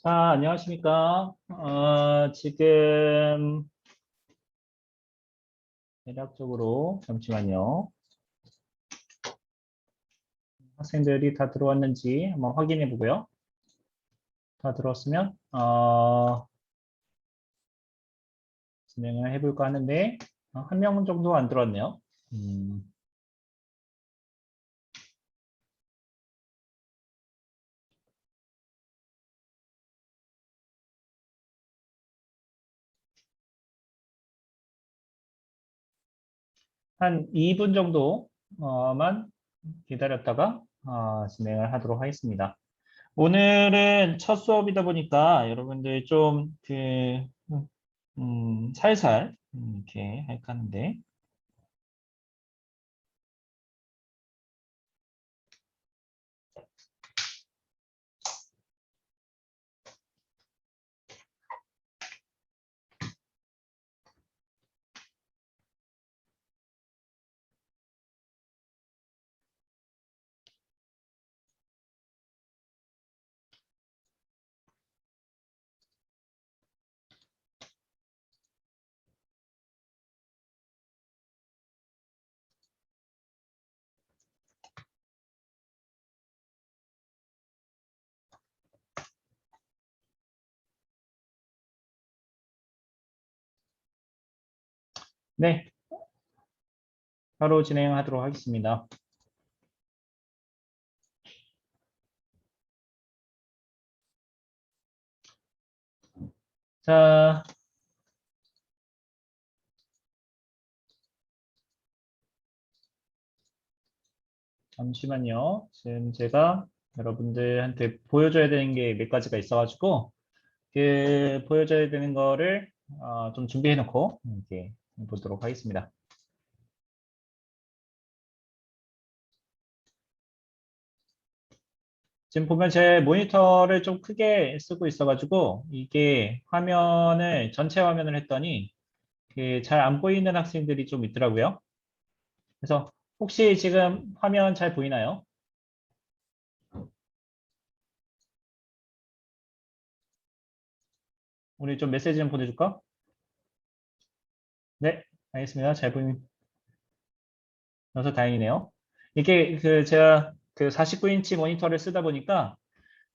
자, 안녕하십니까. 지금 대략적으로 잠시만요. 학생들이 다 들어왔는지 한번 확인해 보고요. 다 들어왔으면 진행을 해볼까 하는데 한 명 정도 안 들어왔네요. 한 2분 정도만 기다렸다가 진행을 하도록 하겠습니다. 오늘은 첫 수업이다 보니까 여러분들 좀 살살 이렇게 할까 하는데 네, 바로 진행하도록 하겠습니다. 자, 잠시만요. 지금 제가 여러분들한테 보여줘야 되는 게 몇 가지가 있어가지고 그 보여줘야 되는 거를 좀 준비해 놓고 이렇게 보도록 하겠습니다. 지금 보면 제 모니터를 좀 크게 쓰고 있어가지고 이게 화면을 전체 화면을 했더니 잘 안 보이는 학생들이 좀 있더라고요. 그래서 혹시 지금 화면 잘 보이나요? 우리 좀 메시지 좀 보내줄까? 네, 알겠습니다. 잘 보이면서 다행이네요. 이게 제가 49인치 모니터를 쓰다 보니까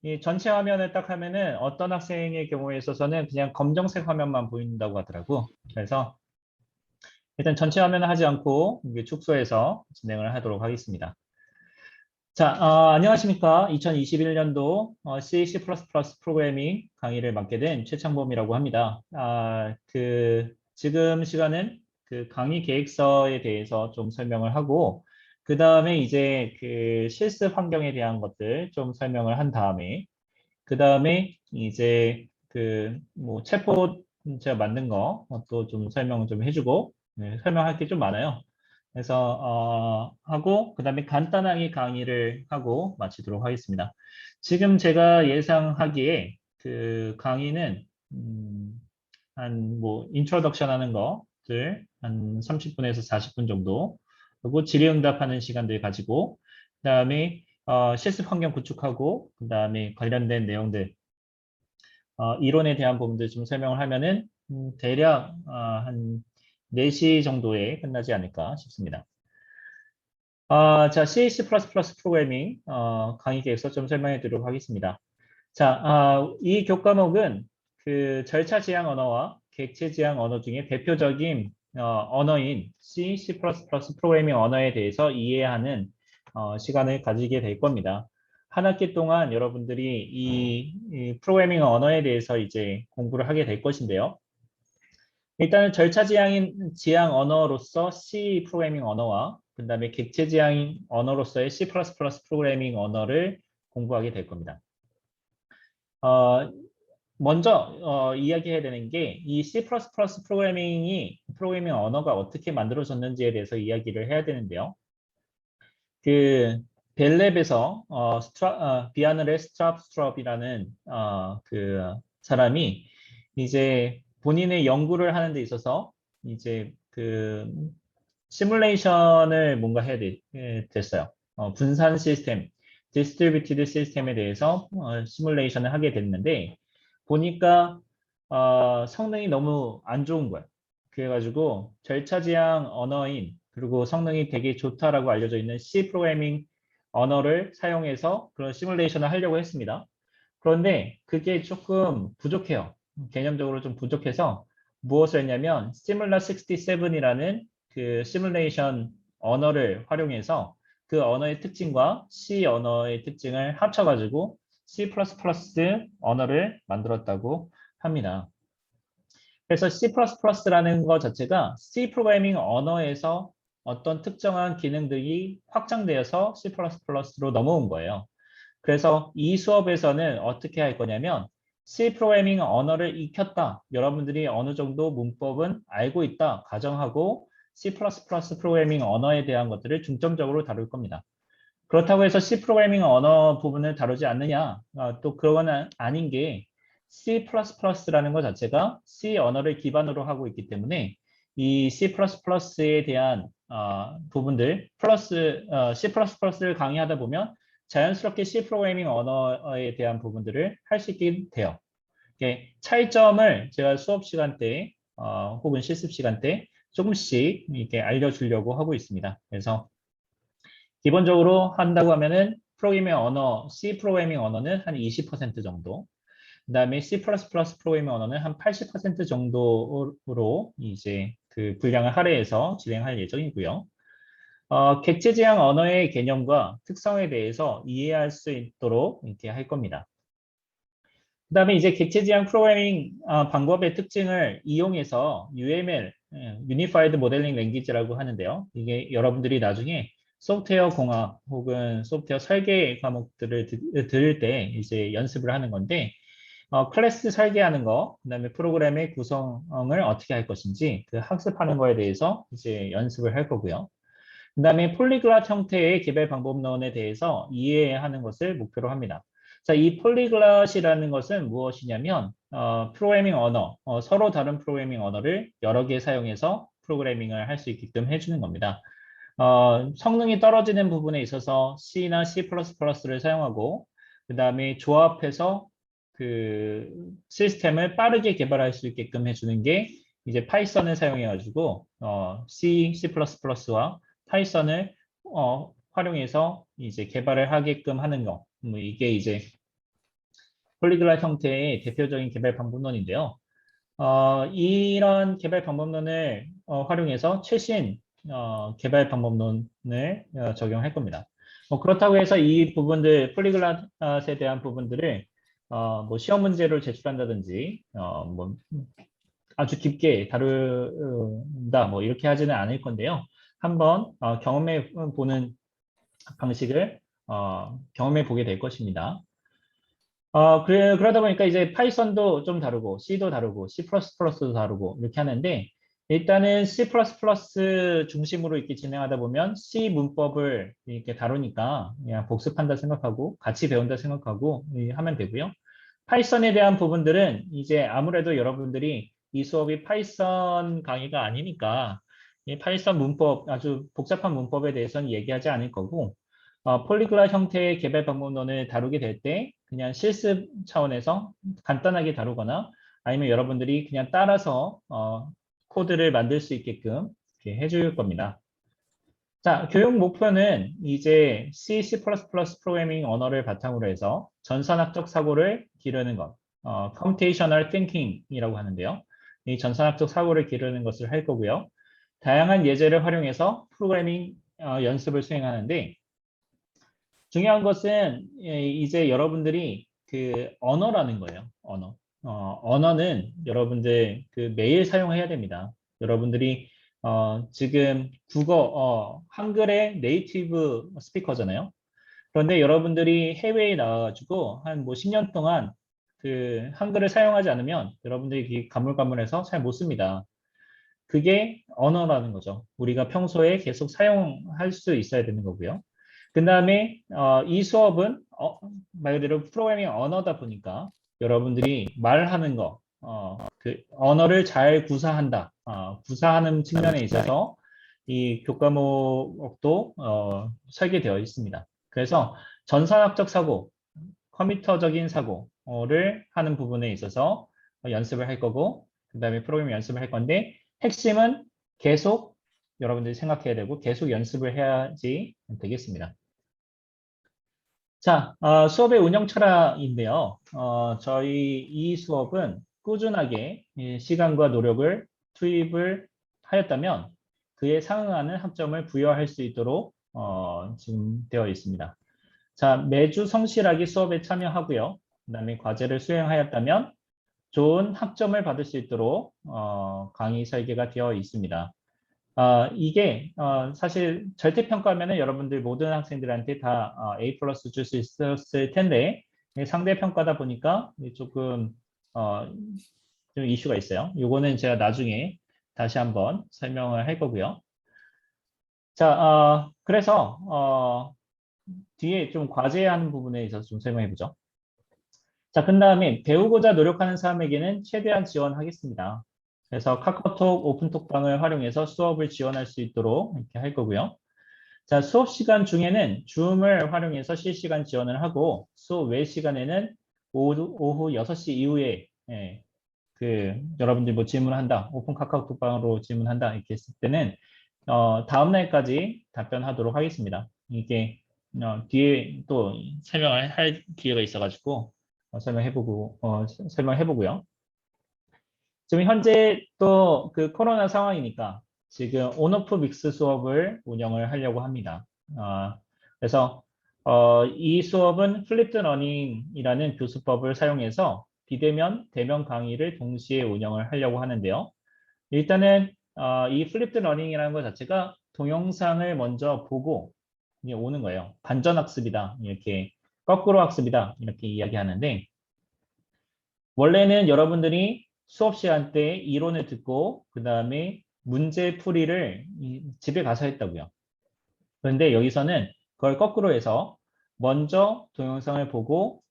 이 전체 화면을 딱 하면은 어떤 학생의 경우에 있어서는 그냥 검정색 화면만 보인다고 하더라고. 그래서 일단 전체 화면을 하지 않고 이게 축소해서 진행을 하도록 하겠습니다. 자, 안녕하십니까. 2021년도 C, C++ 프로그래밍 강의를 맡게 된 최창범이라고 합니다. 지금 시간은 강의 계획서에 대해서 좀 설명을 하고, 그 다음에 이제 실습 환경에 대한 것들 좀 설명을 한 다음에, 그 다음에 이제 뭐 챗봇 제가 만든 거 또 좀 설명 좀 해주고, 네, 설명할 게 좀 많아요. 그래서 하고 그다음에 간단하게 강의를 하고 마치도록 하겠습니다. 지금 제가 예상하기에 강의는 한 뭐 인트로덕션 하는 것들 한 30분에서 40분 정도 그리고 질의응답하는 시간들 가지고 그다음에 실습 환경 구축하고 그다음에 관련된 내용들 이론에 대한 부분들 좀 설명을 하면은 대략 한 4시 정도에 끝나지 않을까 싶습니다. 자, C, C++ 프로그래밍 강의 계획서 좀 설명해 드리도록 하겠습니다. 자, 이 교과목은 절차 지향 언어와 객체 지향 언어 중에 대표적인 언어인 C, C++ 프로그래밍 언어에 대해서 이해하는 시간을 가지게 될 겁니다. 한 학기 동안 여러분들이 이 프로그래밍 언어에 대해서 이제 공부를 하게 될 것인데요. 일단은 절차 지향 언어로서 C 프로그래밍 언어와 그다음에 객체 지향 언어로서의 C++ 프로그래밍 언어를 공부하게 될 겁니다. 어, 먼저 이야기해야 되는 게 이 C++ 프로그래밍 언어가 어떻게 만들어졌는지에 대해서 이야기를 해야 되는데요. 벨랩에서 비아느레 스트랍스트럽이라는 사람이 이제 본인의 연구를 하는 데 있어서 이제 시뮬레이션을 뭔가 됐어요. 분산 시스템, 디스트리뷰티드 시스템에 대해서 시뮬레이션을 하게 됐는데 보니까 성능이 너무 안 좋은 거야. 그래가지고 절차지향 언어인 그리고 성능이 되게 좋다라고 알려져 있는 C 프로그래밍 언어를 사용해서 그런 시뮬레이션을 하려고 했습니다. 그런데 그게 조금 부족해요. 개념적으로 좀 부족해서 무엇을 했냐면 시뮬라 67이라는 그 시뮬레이션 언어를 활용해서 그 언어의 특징과 C 언어의 특징을 합쳐가지고 C++ 언어를 만들었다고 합니다. 그래서 C++라는 것 자체가 C 프로그래밍 언어에서 어떤 특정한 기능들이 확장되어서 C++로 넘어온 거예요. 그래서 이 수업에서는 어떻게 할 거냐면 C 프로그래밍 언어를 익혔다. 여러분들이 어느 정도 문법은 알고 있다. 가정하고 C++ 프로그래밍 언어에 대한 것들을 중점적으로 다룰 겁니다. 그렇다고 해서 C 프로그래밍 언어 부분을 다루지 않느냐? 또 그건 아닌 게 C++라는 것 자체가 C 언어를 기반으로 하고 있기 때문에 이 C++에 대한 부분들 플러스 C++를 강의하다 보면 자연스럽게 C 프로그래밍 언어에 대한 부분들을 할 수 있게 돼요. 차이점을 제가 수업 시간 때 혹은 실습 시간 때 조금씩 이렇게 알려주려고 하고 있습니다. 그래서 기본적으로 한다고 하면은 프로그래밍 언어, C 프로그래밍 언어는 한 20% 정도, 그다음에 C++ 프로그래밍 언어는 한 80% 정도로 이제 그 분량을 할애해서 진행할 예정이고요. 객체 지향 언어의 개념과 특성에 대해서 이해할 수 있도록 이렇게 할 겁니다. 그다음에 이제 객체 지향 프로그래밍 방법의 특징을 이용해서 UML, Unified Modeling Language라고 하는데요. 이게 여러분들이 나중에 소프트웨어 공학 혹은 소프트웨어 설계 과목들을 들을 때 이제 연습을 하는 건데 클래스 설계하는 거, 그다음에 프로그램의 구성을 어떻게 할 것인지 그 학습하는 거에 대해서 이제 연습을 할 거고요. 그다음에 폴리글랏 형태의 개별 방법론에 대해서 이해하는 것을 목표로 합니다. 자, 이 폴리글랏이라는 것은 무엇이냐면 프로그래밍 언어, 서로 다른 프로그래밍 언어를 여러 개 사용해서 프로그래밍을 할 수 있게끔 해주는 겁니다. 성능이 떨어지는 부분에 있어서 C나 C++를 사용하고 그 다음에 조합해서 그 시스템을 빠르게 개발할 수 있게끔 해주는 게 이제 파이썬을 사용해 가지고 C, C++와 파이썬을 활용해서 이제 개발을 하게끔 하는 거. 뭐 이게 이제 폴리글랏 형태의 대표적인 개발 방법론인데요. 이런 개발 방법론을 활용해서 최신 개발 방법론을 적용할 겁니다. 그렇다고 해서 이 부분들, 폴리글랏에 대한 부분들을 뭐 시험 문제로 제출한다든지 뭐 아주 깊게 다룬다 뭐 이렇게 하지는 않을 건데요. 한번 경험해 보는 방식을 경험해 보게 될 것입니다. 그러다 보니까 이제 파이썬도 좀 다르고, C도 다르고, C++도 다르고, 이렇게 하는데, 일단은 C++ 중심으로 이렇게 진행하다 보면 C 문법을 이렇게 다루니까 그냥 복습한다 생각하고, 같이 배운다 생각하고 하면 되고요. 파이썬에 대한 부분들은 이제 아무래도 여러분들이 이 수업이 파이썬 강의가 아니니까 이 파이썬 문법, 아주 복잡한 문법에 대해서는 얘기하지 않을 거고, 폴리글랏 형태의 개발 방법론을 다루게 될 때 그냥 실습 차원에서 간단하게 다루거나 아니면 여러분들이 그냥 따라서 코드를 만들 수 있게끔 이렇게 해줄 겁니다. 자, 교육 목표는 이제 C, C++ 프로그래밍 언어를 바탕으로 해서 전산학적 사고를 기르는 것, Computational Thinking이라고 하는데요. 이 전산학적 사고를 기르는 것을 할 거고요. 다양한 예제를 활용해서 프로그래밍 연습을 수행하는데 중요한 것은 이제 여러분들이 그 언어라는 거예요. 언어. 언어는 여러분들 그 매일 사용해야 됩니다. 여러분들이 지금 한글의 네이티브 스피커잖아요. 그런데 여러분들이 해외에 나와가지고 한 뭐 10년 동안 그 한글을 사용하지 않으면 여러분들이 가물가물해서 잘 못 씁니다. 그게 언어라는 거죠. 우리가 평소에 계속 사용할 수 있어야 되는 거고요. 그 다음에 이 수업은 말 그대로 프로그래밍 언어다 보니까 여러분들이 말하는 거, 그 언어를 잘 구사한다. 구사하는 측면에 있어서 이 교과목도 설계되어 있습니다. 그래서 전산학적 사고, 컴퓨터적인 사고, 프로그래밍을 하는 부분에 있어서 연습을 할 거고, 그 다음에 프로그래밍 연습을 할 건데, 핵심은 계속 여러분들이 생각해야 되고, 계속 연습을 해야지 되겠습니다. 자, 수업의 운영 철학인데요. 저희 이 수업은 꾸준하게 시간과 노력을 투입을 하였다면 그에 상응하는 학점을 부여할 수 있도록 지금 되어 있습니다. 자, 매주 성실하게 수업에 참여하고요. 그다음에 과제를 수행하였다면 좋은 학점을 받을 수 있도록 강의 설계가 되어 있습니다. 이게 사실 절대평가하면 여러분들 모든 학생들한테 다 A 플러스 줄 수 있었을 텐데 상대평가다 보니까 조금 좀 이슈가 있어요. 요거는 제가 나중에 다시 한번 설명을 할 거고요. 자, 그래서 뒤에 좀 과제하는 부분에 있어서 좀 설명해 보죠. 자, 그 다음에 배우고자 노력하는 사람에게는 최대한 지원하겠습니다. 그래서 카카오톡 오픈톡방을 활용해서 수업을 지원할 수 있도록 이렇게 할 거고요. 자, 수업 시간 중에는 줌을 활용해서 실시간 지원을 하고 수업 외 시간에는 오후 6시 이후에 여러분들 뭐 질문한다, 오픈 카카오톡방으로 질문한다 이렇게 했을 때는 다음 날까지 답변하도록 하겠습니다. 이게 뒤에 또 설명을 할 기회가 있어가지고 설명해보고요. 지금 현재 또 그 코로나 상황이니까 지금 온오프 믹스 수업을 운영을 하려고 합니다. 그래서 이 수업은 플립드 러닝이라는 교수법을 사용해서 비대면, 대면 강의를 동시에 운영을 하려고 하는데요. 일단은 이 플립드 러닝이라는 것 자체가 동영상을 먼저 보고 오는 거예요. 반전학습이다. 이렇게 거꾸로 학습이다. 이렇게 이야기하는데 원래는 여러분들이 수업 시간 때 이론을 듣고 그 다음에 문제 풀이를 집에 가서 했다고요. 그런데 여기서는 그걸 거꾸로 해서 먼저 동영상을 보고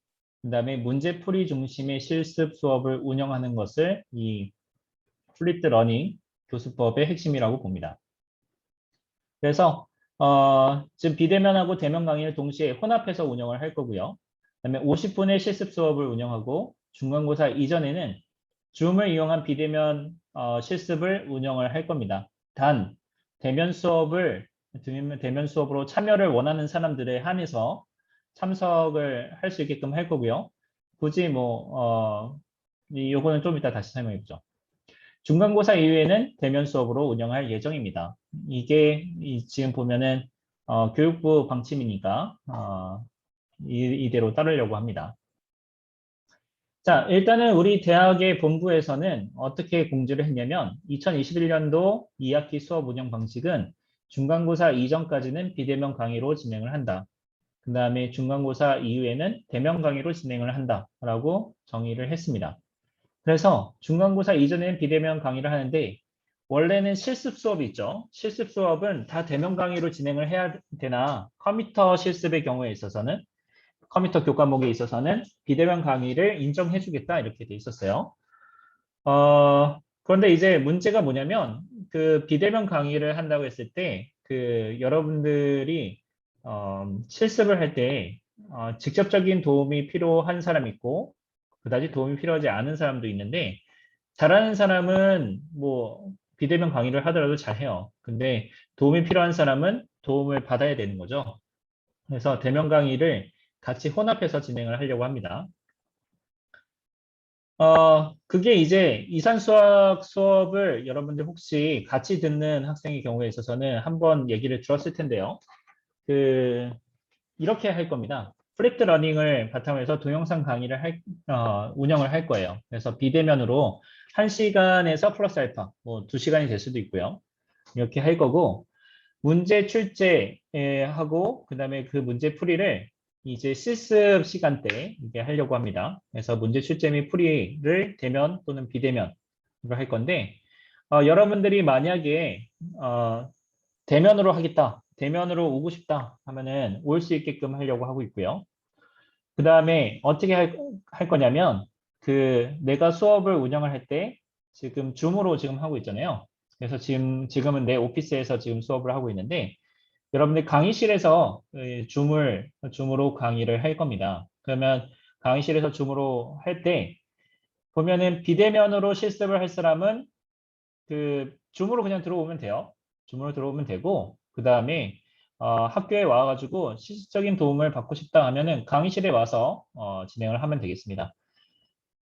그 다음에 문제 풀이 중심의 실습 수업을 운영하는 것을 이 플립드 러닝 교수법의 핵심이라고 봅니다. 그래서 지금 비대면하고 대면 강의를 동시에 혼합해서 운영을 할 거고요. 그다음에 50분의 실습 수업을 운영하고 중간고사 이전에는 줌을 이용한 비대면 실습을 운영을 할 겁니다. 단 대면 수업으로 참여를 원하는 사람들에 한해서 참석을 할 수 있게끔 할 거고요. 굳이 요거는 좀 이따 다시 설명해 보죠. 중간고사 이후에는 대면 수업으로 운영할 예정입니다. 이게 지금 보면은 교육부 방침이니까 이대로 따르려고 합니다. 자, 일단은 우리 대학의 본부에서는 어떻게 공지를 했냐면 2021년도 2학기 수업 운영 방식은 중간고사 이전까지는 비대면 강의로 진행을 한다. 그 다음에 중간고사 이후에는 대면 강의로 진행을 한다라고 정의를 했습니다. 그래서 중간고사 이전에는 비대면 강의를 하는데 원래는 실습 수업이 있죠. 실습 수업은 다 대면 강의로 진행을 해야 되나 컴퓨터 실습의 경우에 있어서는 컴퓨터 교과목에 있어서는 비대면 강의를 인정해 주겠다 이렇게 돼 있었어요. 그런데 이제 문제가 뭐냐면 그 비대면 강의를 한다고 했을 때 그 여러분들이 실습을 할 때 직접적인 도움이 필요한 사람이 있고 그다지 도움이 필요하지 않은 사람도 있는데 잘하는 사람은 뭐 비대면 강의를 하더라도 잘해요. 근데 도움이 필요한 사람은 도움을 받아야 되는 거죠. 그래서 대면 강의를 같이 혼합해서 진행을 하려고 합니다. 그게 이제 이산수학 수업을 여러분들 혹시 같이 듣는 학생의 경우에 있어서는 한번 얘기를 들었을 텐데요. 이렇게 할 겁니다. 플립드 러닝을 바탕으로 해서 동영상 강의를 운영을 할 거예요. 그래서 비대면으로 1시간에서 플러스 알파, 뭐 2시간이 될 수도 있고요. 이렇게 할 거고, 문제 출제하고, 그 다음에 그 문제 풀이를 이제 실습 시간대에 이게 하려고 합니다. 그래서 문제 출제 및 풀이를 대면 또는 비대면으로 할 건데, 여러분들이 만약에 대면으로 하겠다, 대면으로 오고 싶다 하면은 올 수 있게끔 하려고 하고 있고요. 그 다음에 어떻게 할 거냐면 내가 수업을 운영을 할 때 지금 줌으로 지금 하고 있잖아요. 그래서 지금은 내 오피스에서 지금 수업을 하고 있는데 여러분들 강의실에서 줌으로 강의를 할 겁니다. 그러면 강의실에서 줌으로 할 때 보면은 비대면으로 실습을 할 사람은 그 줌으로 그냥 들어오면 돼요. 줌으로 들어오면 되고 그 다음에 학교에 와가지고 실질적인 도움을 받고 싶다 하면은 강의실에 와서 진행을 하면 되겠습니다.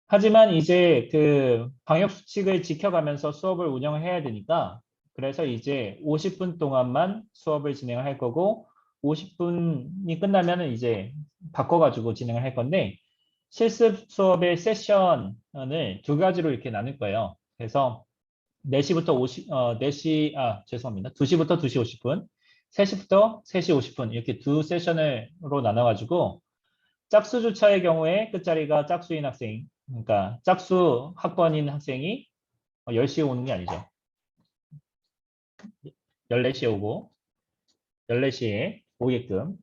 하지만 이제 그 방역 수칙을 지켜가면서 수업을 운영해야 되니까 그래서 이제 50분 동안만 수업을 진행을 할 거고 50분이 끝나면은 이제 바꿔가지고 진행을 할 건데 실습 수업의 세션을 두 가지로 이렇게 나눌 거예요. 그래서 4시부터 4시, 죄송합니다. 2시부터 2시 50분, 3시부터 3시 50분 이렇게 두 세션으로 나눠가지고 짝수 주차의 경우에 끝자리가 짝수인 학생, 그러니까 짝수 학번인 학생이 10시에 오는 게 아니죠. 14시에 오고 14시에 오게끔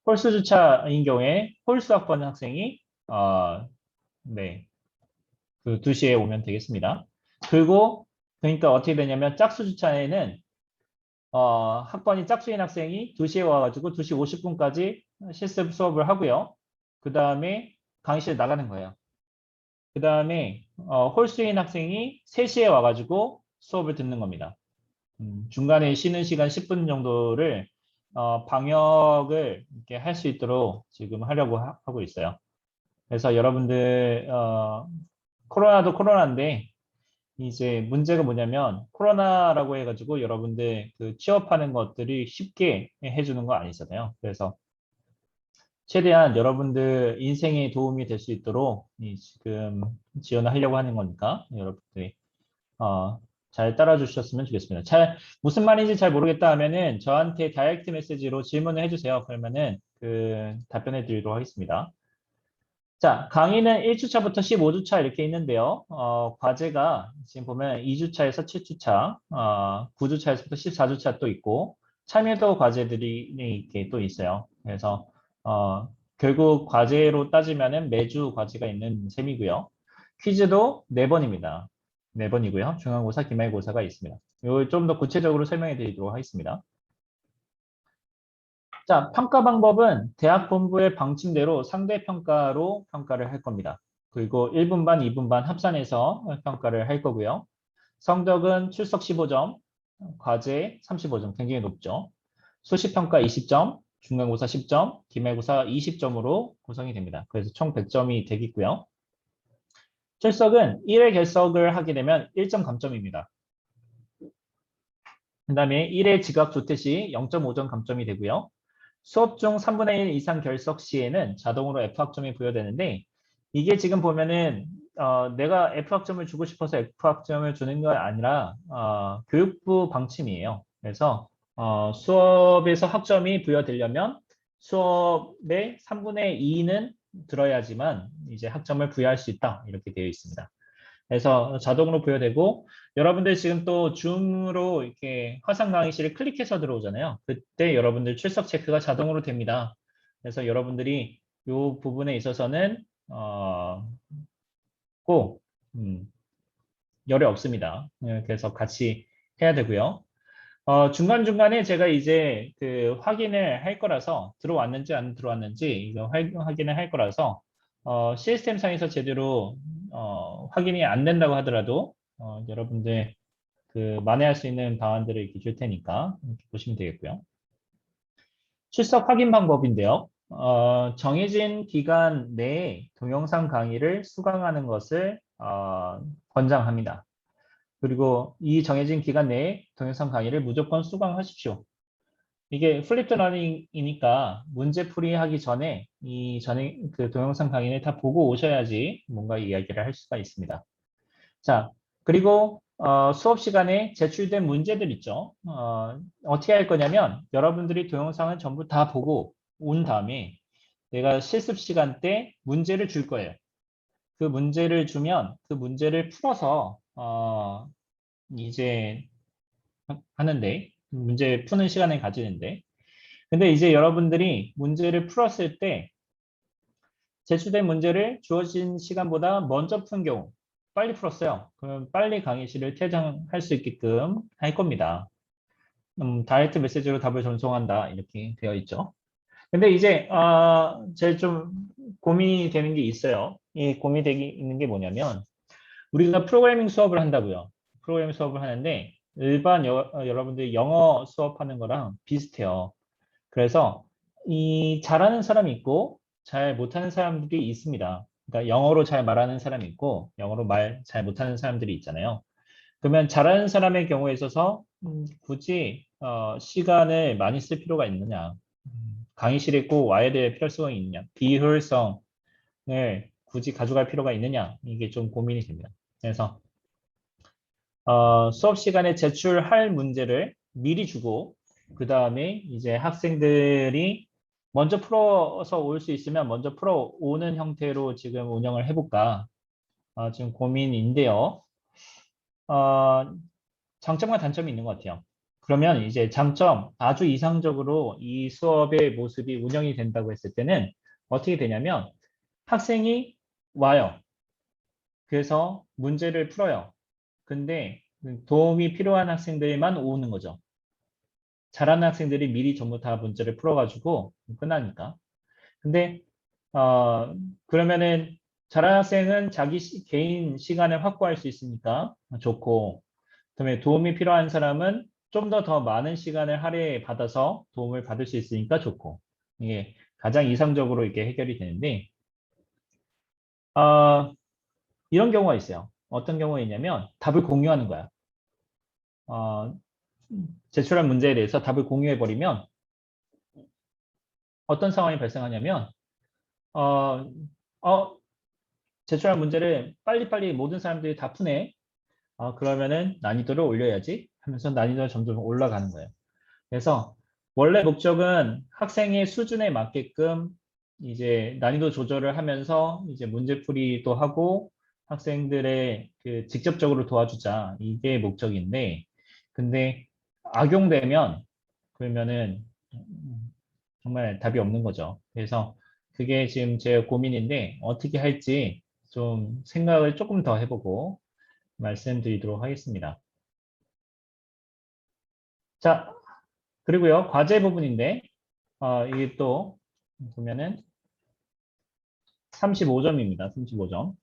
홀수 주차인 경우에 홀수 학번 학생이 네, 그 2시에 오면 되겠습니다. 그리고 그러니까 어떻게 되냐면 짝수 주차에는 학번이 짝수인 학생이 2시에 와가지고 2시 50분까지 실습 수업을 하고요. 그 다음에 강의실 나가는 거예요. 그 다음에 홀수인 학생이 3시에 와가지고 수업을 듣는 겁니다. 중간에 쉬는 시간 10분 정도를 방역을 이렇게 할 수 있도록 지금 하려고 하고 있어요. 그래서 여러분들 코로나도 코로나인데 이제 문제가 뭐냐면 코로나라고 해가지고 여러분들 그 취업하는 것들이 쉽게 해주는 거 아니잖아요. 그래서 최대한 여러분들 인생에 도움이 될 수 있도록 지금 지원을 하려고 하는 거니까 여러분들이 어, 잘 따라주셨으면 좋겠습니다. 무슨 말인지 잘 모르겠다 하면은 저한테 다이렉트 메시지로 질문을 해주세요. 그러면은 그 답변해 드리도록 하겠습니다. 자, 강의는 1주차부터 15주차 이렇게 있는데요. 과제가 지금 보면 2주차에서 7주차, 9주차에서부터 14주차 또 있고, 참여도 과제들이 이렇게 또 있어요. 그래서, 결국 과제로 따지면은 매주 과제가 있는 셈이고요. 퀴즈도 4번입니다. 4번이고요. 중간고사, 기말고사가 있습니다. 이걸 좀 더 구체적으로 설명해 드리도록 하겠습니다. 자, 평가 방법은 대학 본부의 방침대로 상대평가로 평가를 할 겁니다. 그리고 1분반, 2분반 합산해서 평가를 할 거고요. 성적은 출석 15점, 과제 35점, 굉장히 높죠. 수시평가 20점, 중간고사 10점, 기말고사 20점으로 구성이 됩니다. 그래서 총 100점이 되겠고요. 출석은 1회 결석을 하게 되면 1점 감점입니다. 그 다음에 1회 지각 조퇴 시 0.5점 감점이 되고요. 수업 중 3분의 1 이상 결석 시에는 자동으로 F학점이 부여되는데 이게 지금 보면은 내가 F학점을 주고 싶어서 F학점을 주는 건 아니라 교육부 방침이에요. 그래서 수업에서 학점이 부여되려면 수업의 3분의 2는 들어야지만 이제 학점을 부여할 수 있다. 이렇게 되어 있습니다. 그래서 자동으로 부여되고 여러분들 지금 또 줌으로 이렇게 화상 강의실을 클릭해서 들어오잖아요. 그때 여러분들 출석 체크가 자동으로 됩니다. 그래서 여러분들이 이 부분에 있어서는 꼭 열이 없습니다. 그래서 같이 해야 되고요. 중간중간에 제가 이제 그 확인을 할 거라서 들어왔는지 안 들어왔는지 이거 확인을 할 거라서 시스템상에서 제대로 확인이 안 된다고 하더라도 여러분들 그 만회할 수 있는 방안들을 이렇게 줄 테니까 이렇게 보시면 되겠고요. 출석 확인 방법인데요. 정해진 기간 내에 동영상 강의를 수강하는 것을 권장합니다. 그리고 이 정해진 기간 내에 동영상 강의를 무조건 수강하십시오. 이게 플립드 러닝이니까 문제풀이 하기 전에 그 동영상 강의를 다 보고 오셔야지 뭔가 이야기를 할 수가 있습니다. 자, 그리고 수업 시간에 제출된 문제들 있죠. 어떻게 할 거냐면 여러분들이 동영상을 전부 다 보고 온 다음에 내가 실습 시간 때 문제를 줄 거예요. 그 문제를 주면 그 문제를 풀어서 이제 하는데 문제 푸는 시간을 가지는데 근데 이제 여러분들이 문제를 풀었을 때 제출된 문제를 주어진 시간보다 먼저 푼 경우 빨리 풀었어요. 그럼 빨리 강의실을 퇴장할 수 있게끔 할 겁니다. 다이렉트 메시지로 답을 전송한다 이렇게 되어 있죠. 근데 이제 제일 좀 고민이 되는 게 있어요. 이 고민이 있는 게 뭐냐면 우리가 프로그래밍 수업을 한다고요. 프로그래밍 수업을 하는데 일반 여러분들이 영어 수업하는 거랑 비슷해요. 그래서 이 잘하는 사람이 있고 잘 못하는 사람들이 있습니다. 그러니까 영어로 잘 말하는 사람이 있고 영어로 말 잘 못하는 사람들이 있잖아요. 그러면 잘하는 사람의 경우에 있어서 굳이 시간을 많이 쓸 필요가 있느냐? 강의실에 꼭 와야 될 필요성이 있느냐? 비효율성을 굳이 가져갈 필요가 있느냐? 이게 좀 고민이 됩니다. 그래서 수업 시간에 제출할 문제를 미리 주고 그 다음에 이제 학생들이 먼저 풀어서 올 수 있으면 먼저 풀어 오는 형태로 지금 운영을 해볼까 지금 고민인데요. 어, 장점과 단점이 있는 것 같아요. 그러면 이제 장점, 아주 이상적으로 이 수업의 모습이 운영이 된다고 했을 때는 어떻게 되냐면 학생이 와요. 그래서 문제를 풀어요. 근데 도움이 필요한 학생들만 오는 거죠. 잘하는 학생들이 미리 전부 다 문제를 풀어가지고 끝나니까. 근데 그러면은 잘하는 학생은 자기 개인 시간을 확보할 수 있으니까 좋고, 그다음에 도움이 필요한 사람은 좀 더 많은 시간을 할애받아서 도움을 받을 수 있으니까 좋고, 이게 가장 이상적으로 이렇게 해결이 되는데, 어, 이런 경우가 있어요. 어떤 경우가 있냐면 답을 공유하는 거야. 어, 제출한 문제에 대해서 답을 공유해버리면 어떤 상황이 발생하냐면, 어, 어, 제출한 문제를 빨리빨리 모든 사람들이 다 푸네. 그러면은 난이도를 올려야지 하면서 난이도가 점점 올라가는 거예요. 그래서 원래 목적은 학생의 수준에 맞게끔 이제 난이도 조절을 하면서 이제 문제풀이도 하고 학생들의 그 직접적으로 도와주자 이게 목적인데 근데 악용되면 그러면은 정말 답이 없는 거죠. 그래서 그게 지금 제 고민인데 어떻게 할지 좀 생각을 조금 더 해보고 말씀드리도록 하겠습니다. 자, 그리고요, 과제 부분인데, 이게 또 보면은 35점입니다. 35점.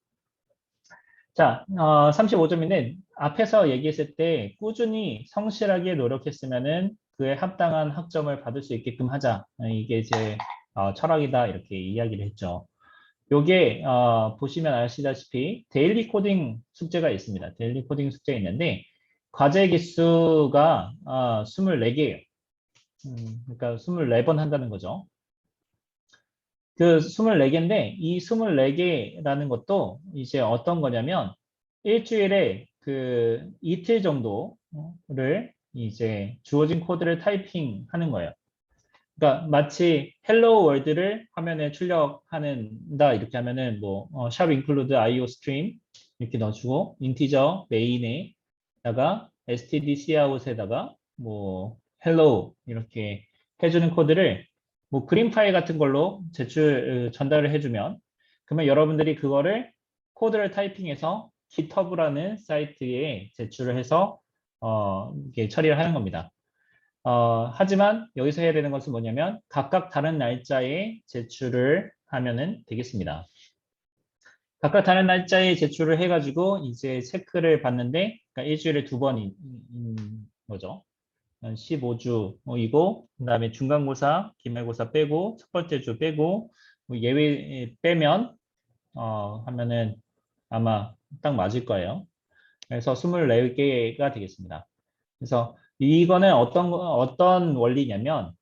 자, 35점인데, 앞에서 얘기했을 때 꾸준히 성실하게 노력했으면은 그에 합당한 학점을 받을 수 있게끔 하자. 이게 제 철학이다. 이렇게 이야기를 했죠. 요게 보시면 아시다시피 데일리 코딩 숙제가 있습니다. 데일리 코딩 숙제가 있는데 과제 기수가 24개예요. 그러니까 24번 한다는 거죠. 그 24개인데 이 24개라는 것도 이제 어떤 거냐면 일주일에 그 이틀 정도를 이제 주어진 코드를 타이핑하는 거예요. 그러니까 마치 헬로 월드를 화면에 출력하는다 이렇게 하면은 뭐 샵 인클루드 IO 스트림 이렇게 넣어주고 인티저 메인에다가 std cout에다가 뭐 헬로 이렇게 해주는 코드를 뭐 그림 파일 같은 걸로 전달을 해주면 그러면 여러분들이 그거를 코드를 타이핑해서 GitHub라는 사이트에 제출을 해서 이게 처리를 하는 겁니다. 하지만 여기서 해야 되는 것은 뭐냐면 각각 다른 날짜에 제출을 하면은 되겠습니다. 각각 다른 날짜에 제출을 해가지고 이제 체크를 받는데 그러니까 일주일에 2번인 거죠. 15주이고 그다음에 중간고사, 기말고사 빼고 첫 번째 주 빼고 뭐 예외 빼면 하면은 아마 딱 맞을 거예요. 그래서 24개가 되겠습니다. 그래서 이거는 어떤 원리냐면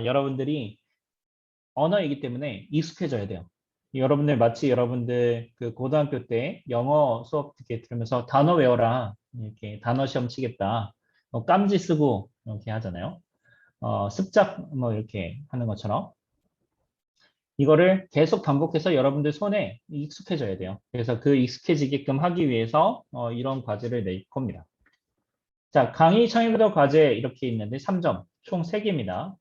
여러분들이 언어이기 때문에 익숙해져야 돼요. 여러분들 마치 여러분들 그 고등학교 때 영어 수업 이렇게 들으면서 단어 외워라 이렇게 단어 시험 치겠다 깜지 쓰고 이렇게 하잖아요. 습작 뭐 이렇게 하는 것처럼 이거를 계속 반복해서 여러분들 손에 익숙해져야 돼요. 그래서 그 익숙해지게끔 하기 위해서 이런 과제를 낼 겁니다. 자, 강의 참여도 과제 이렇게 있는데 3점, 총 3개입니다.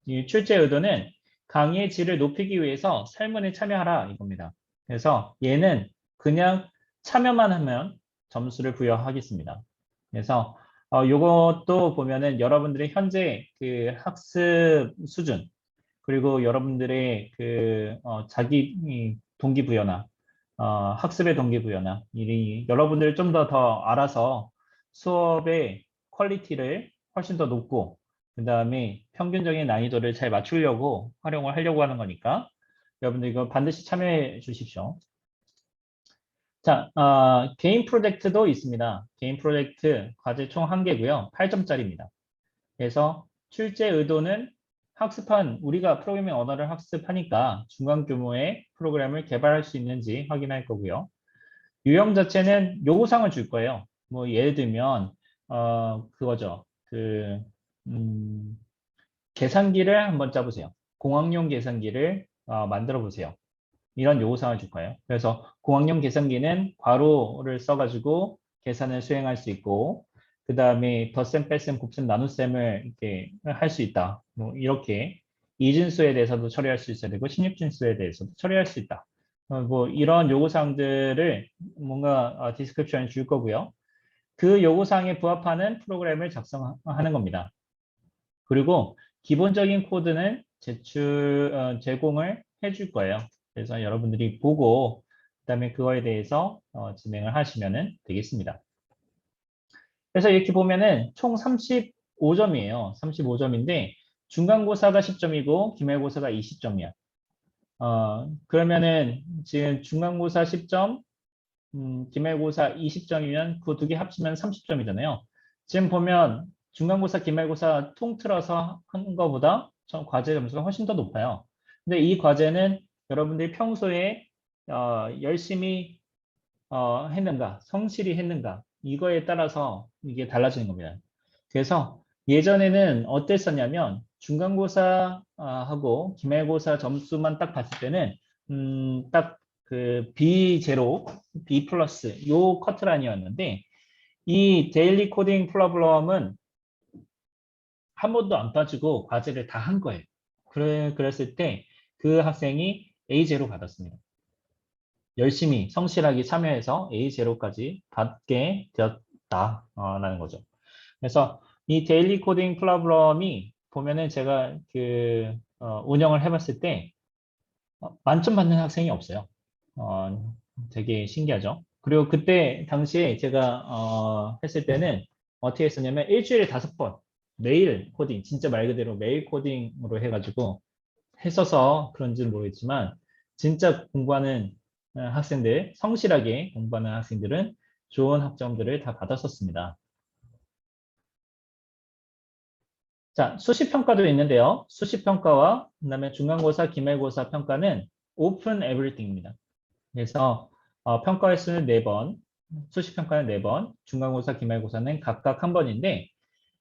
이 출제 의도는 강의의 질을 높이기 위해서 설문에 참여하라 이겁니다. 그래서 얘는 그냥 참여만 하면 점수를 부여하겠습니다. 그래서 요것도 보면은 여러분들의 현재 그 학습 수준 그리고 여러분들의 그 자기 동기부여나 학습의 동기부여나 여러분들 좀 더 알아서 수업의 퀄리티를 훨씬 더 높고 그 다음에 평균적인 난이도를 잘 맞추려고 활용을 하려고 하는 거니까 여러분들 이거 반드시 참여해 주십시오. 자, 개인 프로젝트도 있습니다. 개인 프로젝트 과제 총 1개고요. 8점짜리입니다. 그래서 출제 의도는 우리가 프로그래밍 언어를 학습하니까 중간 규모의 프로그램을 개발할 수 있는지 확인할 거고요. 유형 자체는 요구사항을 줄 거예요. 뭐 예를 들면 그거죠. 음, 계산기를 한번 짜보세요. 공학용 계산기를 만들어 보세요. 이런 요구사항을 줄 거예요. 그래서 공학용 계산기는 괄호를 써가지고 계산을 수행할 수 있고 그 다음에 덧셈, 뺄셈, 곱셈, 나눗셈을 이렇게 할 수 있다. 뭐 이렇게 이진수에 대해서도 처리할 수 있어야 되고 16진수에 대해서도 처리할 수 있다. 뭐 이런 요구사항들을 뭔가 디스크립션에 줄 거고요. 그 요구사항에 부합하는 프로그램을 작성하는 겁니다. 그리고 기본적인 코드는 제공을 해줄 거예요. 그래서 여러분들이 보고 그다음에 그거에 대해서 진행을 하시면 되겠습니다. 그래서 이렇게 보면은 총 35점이에요. 35점인데 중간고사가 10점이고 기말고사가 20점이야. 그러면은 지금 중간고사 10점, 기말고사 20점이면 그 두 개 합치면 30점이잖아요. 지금 보면 중간고사, 기말고사 통틀어서 하는 것보다 과제 점수가 훨씬 더 높아요. 근데 이 과제는 여러분들이 평소에 열심히 했는가, 성실히 했는가 이거에 따라서 이게 달라지는 겁니다. 그래서 예전에는 어땠었냐면 중간고사 하고 기말고사 점수만 딱 봤을 때는 딱 그 B0, B 플러스 요 커트라인이었는데 이 데일리 코딩 프로블럼은 한 번도 안 빠지고 과제를 다 한 거예요. 그랬을 때 그 학생이 A0 받았습니다. 열심히 성실하게 참여해서 A0까지 받게 되었다라는 거죠. 그래서 이 데일리 코딩 프로그램이 보면은 제가 운영을 해봤을 때 만점 받는 학생이 없어요. 되게 신기하죠. 그리고 그때 당시에 제가 했을 때는 어떻게 했었냐면 일주일에 5번 매일 코딩, 진짜 말 그대로 매일 코딩으로 해가지고 했어서 그런지는 모르겠지만 진짜 공부하는 학생들, 성실하게 공부하는 학생들은 좋은 학점들을 다 받았었습니다. 자, 수시평가도 있는데요. 수시평가와 그다음에 중간고사, 기말고사 평가는 오픈 에브리띵입니다. 그래서 평가 횟수는 4번, 수시평가는 4번, 중간고사, 기말고사는 각각 1번인데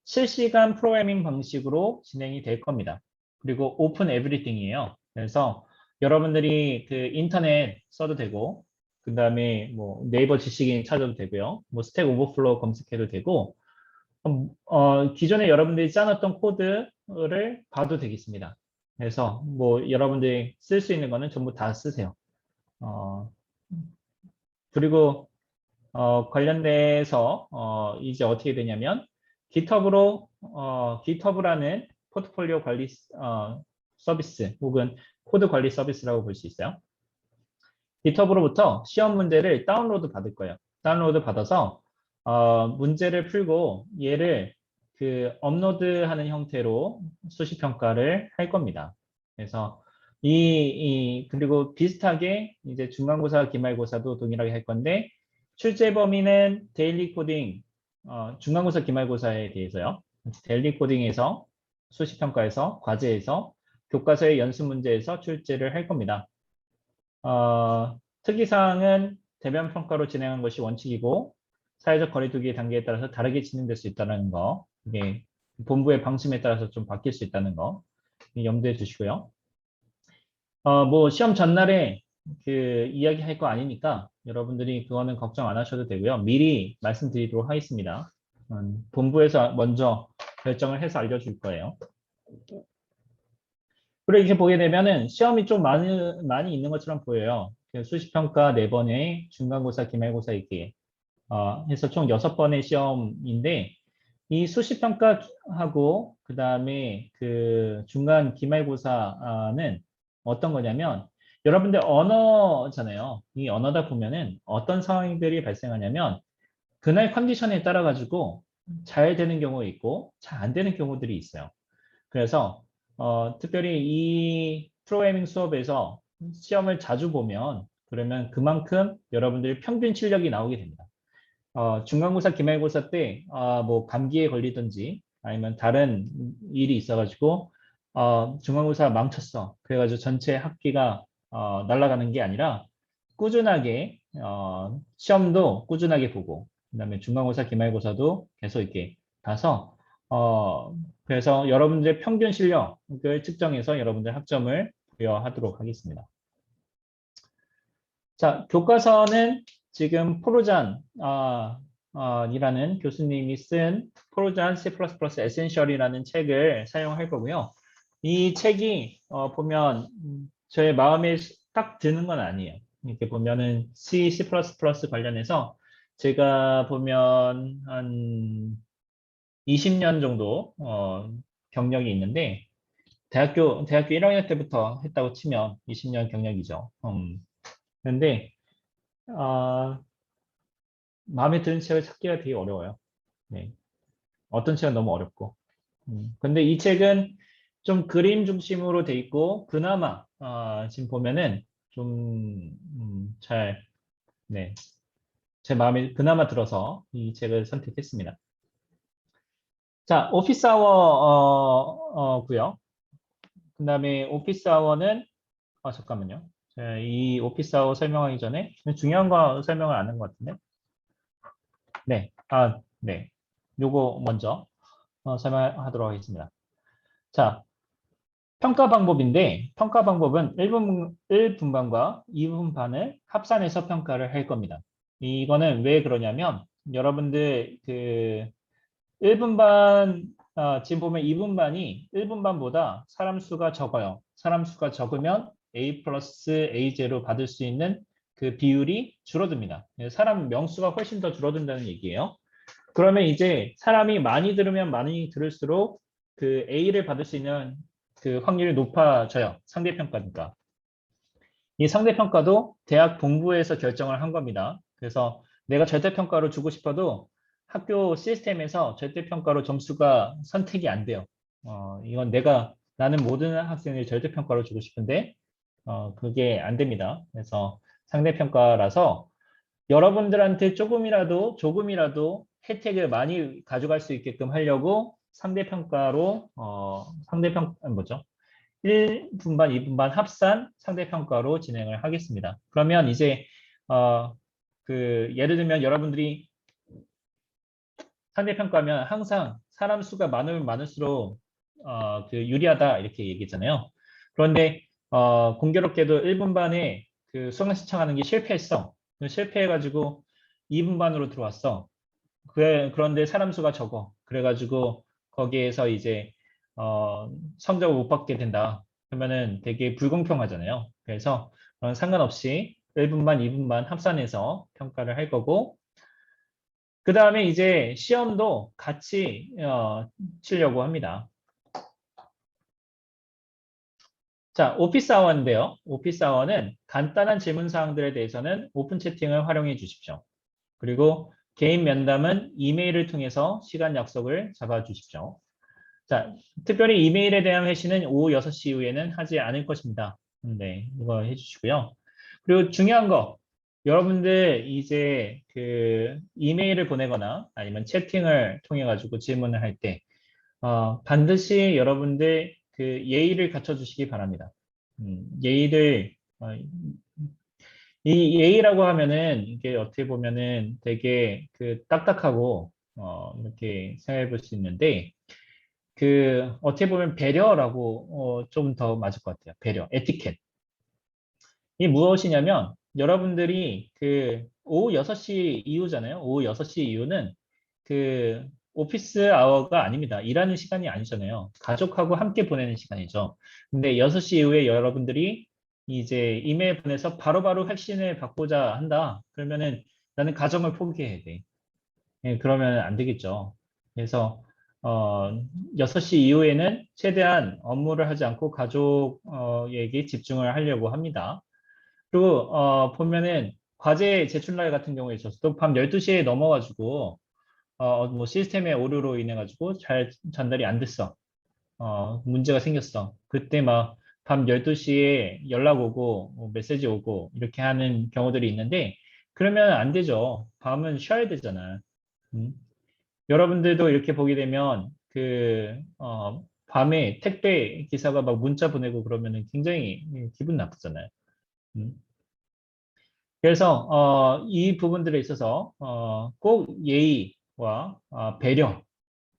실시간 프로그래밍 방식으로 진행이 될 겁니다. 그리고 오픈 에브리띵이에요. 그래서 여러분들이 그 인터넷 써도 되고 그 다음에 뭐 네이버 지식인 찾아도 되고요. 뭐 스택 오버플로우 검색해도 되고 기존에 여러분들이 짜놨던 코드를 봐도 되겠습니다. 그래서 뭐 여러분들이 쓸 수 있는 거는 전부 다 쓰세요. 어, 그리고 관련돼서 이제 어떻게 되냐면 GitHub라는 포트폴리오 관리 서비스 혹은 코드 관리 서비스라고 볼 수 있어요. GitHub으로부터 시험 문제를 다운로드 받을 거예요. 다운로드 받아서 문제를 풀고 얘를 업로드하는 형태로 수시 평가를 할 겁니다. 그래서 그리고 비슷하게 이제 중간고사, 기말고사도 동일하게 할 건데 출제 범위는 데일리 코딩, 중간고사, 기말고사에 대해서요. 데일리 코딩에서 수시 평가에서 과제에서 교과서의 연습 문제에서 출제를 할 겁니다. 특이사항은 대면 평가로 진행한 것이 원칙이고 사회적 거리두기 단계에 따라서 다르게 진행될 수 있다는 거, 이게 본부의 방침에 따라서 좀 바뀔 수 있다는 거 염두에 두시고요. 뭐 시험 전날에 이야기할 거 아니니까 여러분들이 그거는 걱정 안 하셔도 되고요. 미리 말씀드리도록 하겠습니다. 본부에서 먼저 결정을 해서 알려줄 거예요. 그리고 이렇게 보게 되면은 시험이 좀 많이 있는 것처럼 보여요. 수시평가 4번에 중간고사, 기말고사 이렇게 해서 총 6번의 시험인데 이 수시평가하고 그 다음에 그 중간 기말고사는 어떤 거냐면 여러분들 언어잖아요. 이 언어다 보면은 어떤 상황들이 발생하냐면 그날 컨디션에 따라 가지고 잘 되는 경우 있고 잘 안 되는 경우들이 있어요. 그래서 특별히 이 프로그래밍 수업에서 시험을 자주 보면 그러면 그만큼 여러분들이 평균 실력이 나오게 됩니다. 중간고사, 기말고사 때, 뭐, 감기에 걸리든지, 아니면 다른 일이 있어가지고, 중간고사 망쳤어. 그래가지고 전체 학기가, 날아가는 게 아니라, 꾸준하게, 시험도 꾸준하게 보고, 그다음에 중간고사, 기말고사도 계속 이렇게 봐서, 그래서 여러분들의 평균 실력을 측정해서 여러분들 학점을 부여하도록 하겠습니다. 자, 교과서는 지금 포르잔 이라는 교수님이 쓴 포르잔 C++ 에센셜이라는 책을 사용할 거고요. 이 책이 보면 저의 마음에 딱 드는 건 아니에요. 이렇게 보면은 C++ 관련해서 제가 보면 한 20년 정도 경력이 있는데 대학교 1학년 때부터 했다고 치면 20년 경력이죠. 그런데 아, 마음에 드는 책을 찾기가 되게 어려워요. 네. 어떤 책은 너무 어렵고. 근데 이 책은 좀 그림 중심으로 돼 있고, 그나마, 지금 보면은 좀, 네. 제 마음에 그나마 들어서 이 책을 선택했습니다. 자, 오피스 아워, 고요. 그 다음에 오피스 아워는, 잠깐만요. 자, 이 오피스 아워 설명하기 전에 중요한 거 설명을 안 한 것 같은데. 네. 네. 요거 먼저 설명하도록 하겠습니다. 자, 평가 방법인데 평가 방법은 1분반과 2분반을 합산해서 평가를 할 겁니다. 이거는 왜 그러냐면 여러분들 그 1분반 지금 보면 2분반이 1분반보다 사람 수가 적어요. 사람 수가 적으면 A 플러스 A0 받을 수 있는 그 비율이 줄어듭니다. 사람 명수가 훨씬 더 줄어든다는 얘기예요. 그러면 이제 사람이 많이 들으면 많이 들을수록 그 A를 받을 수 있는 그 확률이 높아져요. 상대평가니까. 이 상대평가도 대학 본부에서 결정을 한 겁니다. 그래서 내가 절대평가로 주고 싶어도 학교 시스템에서 절대평가로 점수가 선택이 안 돼요. 이건 나는 모든 학생을 절대평가로 주고 싶은데, 그게 안 됩니다. 그래서 상대평가라서 여러분들한테 조금이라도 혜택을 많이 가져갈 수 있게끔 하려고 상대평가로, 뭐죠? 1분반, 2분반 합산 상대평가로 진행을 하겠습니다. 그러면 이제, 예를 들면 여러분들이 상대평가면 항상 사람 수가 많으면 많을수록, 유리하다 이렇게 얘기했잖아요. 그런데, 공교롭게도 1분반에 그 수강 신청하는 게 실패했어. 실패해가지고 2분반으로 들어왔어. 그런데 사람 수가 적어. 그래가지고 거기에서 이제 성적을 못 받게 된다. 그러면은 되게 불공평하잖아요. 그래서 상관없이 1분반, 2분반 합산해서 평가를 할 거고 그 다음에 이제 시험도 같이 치려고 합니다. 자, 오피스 아워인데요. 오피스 아워는 간단한 질문 사항들에 대해서는 오픈 채팅을 활용해 주십시오. 그리고 개인 면담은 이메일을 통해서 시간 약속을 잡아 주십시오. 자, 특별히 이메일에 대한 회신은 오후 6시 이후에는 하지 않을 것입니다. 네, 이거 해주시고요. 그리고 중요한 거, 여러분들 이제 그 이메일을 보내거나 아니면 채팅을 통해 가지고 질문을 할 때, 반드시 여러분들 그 예의를 갖춰주시기 바랍니다. 예의를 이 예의라고 하면은 이게 어떻게 보면은 되게 그 딱딱하고 이렇게 생각해 볼 수 있는데 그 어떻게 보면 배려라고 좀 더 맞을 것 같아요. 배려, 에티켓. 이 무엇이냐면 여러분들이 그 오후 6시 이후잖아요. 오후 6시 이후는 그 오피스 아워가 아닙니다. 일하는 시간이 아니잖아요. 가족하고 함께 보내는 시간이죠. 근데 6시 이후에 여러분들이 이제 이메일 보내서 바로바로 핵심을 받고자 한다. 그러면은 나는 가정을 포기해야 돼. 예, 그러면 안 되겠죠. 그래서 6시 이후에는 최대한 업무를 하지 않고 가족에게 집중을 하려고 합니다. 그리고 보면은 과제 제출날 같은 경우에 있어서도 밤 12시에 넘어가지고 뭐 시스템의 오류로 인해 가지고 잘 전달이 안 됐어. 문제가 생겼어. 그때 막 밤 12시에 연락 오고 메시지 오고 이렇게 하는 경우들이 있는데 그러면 안 되죠. 밤은 쉬어야 되잖아. 음. 여러분들도 이렇게 보게 되면 밤에 택배 기사가 막 문자 보내고 그러면은 굉장히 기분 나쁘잖아요. 음. 그래서 이 부분들에 있어서 꼭 예의와 배려,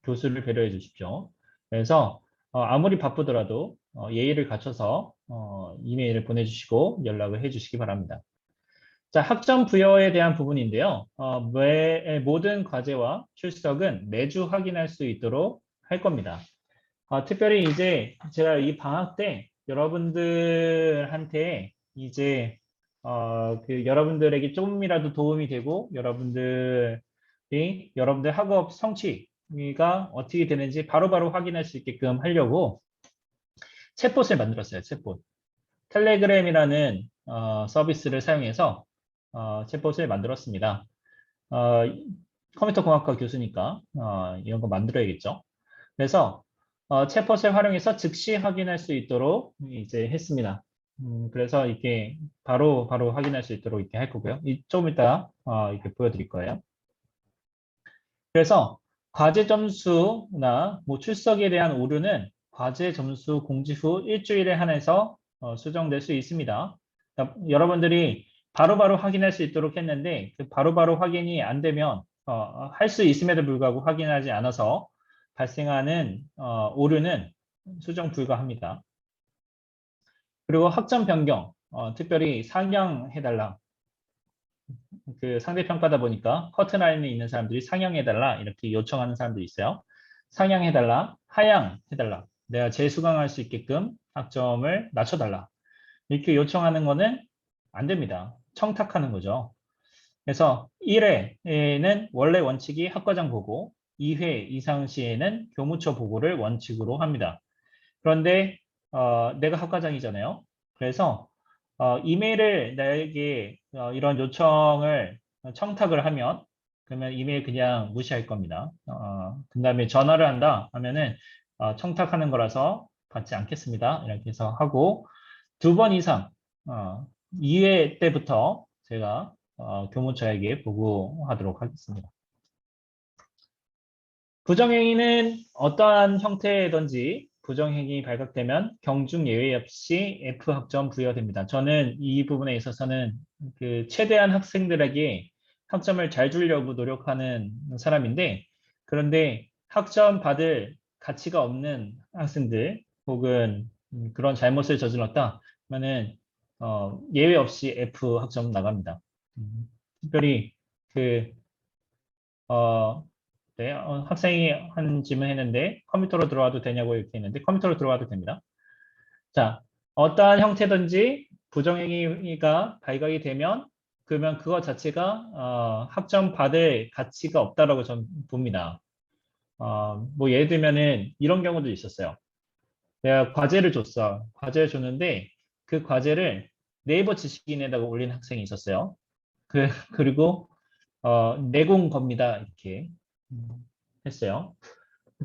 교수를 배려해 주십시오. 그래서 아무리 바쁘더라도 예의를 갖춰서 이메일을 보내주시고 연락을 해 주시기 바랍니다. 자, 학점 부여에 대한 부분인데요. 모든 과제와 출석은 매주 확인할 수 있도록 할 겁니다. 특별히 이제 제가 이 방학 때 여러분들한테 이제 여러분들에게 조금이라도 도움이 되고 여러분들 학업 성취가 어떻게 되는지 바로바로 확인할 수 있게끔 하려고 챗봇을 만들었어요. 챗봇. 텔레그램이라는 서비스를 사용해서 챗봇을 만들었습니다. 어, 컴퓨터 공학과 교수니까 이런 거 만들어야겠죠. 그래서 챗봇을 활용해서 즉시 확인할 수 있도록 이제 했습니다. 그래서 이렇게 바로 확인할 수 있도록 이렇게 할 거고요. 좀 이따 이렇게 보여드릴 거예요. 그래서 과제 점수나 뭐 출석에 대한 오류는 과제 점수 공지 후 일주일에 한해서 수정될 수 있습니다. 그러니까 여러분들이 바로바로 확인할 수 있도록 했는데 그 바로바로 확인이 안 되면 할 수 있음에도 불구하고 확인하지 않아서 발생하는 오류는 수정 불가합니다. 그리고 학점 변경, 특별히 상향해달라. 그 상대 평가다 보니까 커트라인에 있는 사람들이 상향해달라 이렇게 요청하는 사람들이 있어요. 상향해달라, 하향해달라. 내가 재수강할 수 있게끔 학점을 낮춰달라. 이렇게 요청하는 거는 안 됩니다. 청탁하는 거죠. 그래서 1회에는 원래 원칙이 학과장 보고 2회 이상 시에는 교무처 보고를 원칙으로 합니다. 그런데 내가 학과장이잖아요. 그래서 이메일을 나에게 이런 요청을 청탁을 하면 그러면 이메일 그냥 무시할 겁니다. 그 다음에 전화를 한다 하면은 청탁하는 거라서 받지 않겠습니다. 이렇게 해서 하고 2번 이상 2회 때부터 제가 교무처에게 보고하도록 하겠습니다. 부정행위는 어떠한 형태든지 부정행위 발각되면 경중 예외 없이 F학점 부여됩니다. 저는 이 부분에 있어서는 그 최대한 학생들에게 학점을 잘 주려고 노력하는 사람인데 그런데 학점 받을 가치가 없는 학생들 혹은 그런 잘못을 저질렀다 그러면은 예외 없이 F 학점 나갑니다. 특별히 그 네, 학생이 한 질문 했는데 컴퓨터로 들어와도 되냐고 이렇게 했는데 컴퓨터로 들어와도 됩니다. 자, 어떠한 형태든지 부정행위가 발각이 되면 그러면 그거 자체가 학점 받을 가치가 없다라고 저는 봅니다. 뭐 예를 들면은 이런 경우도 있었어요. 내가 과제를 줬어. 과제를 줬는데 그 과제를 네이버 지식인에다가 올린 학생이 있었어요. 그리고 내공 겁니다. 이렇게 했어요.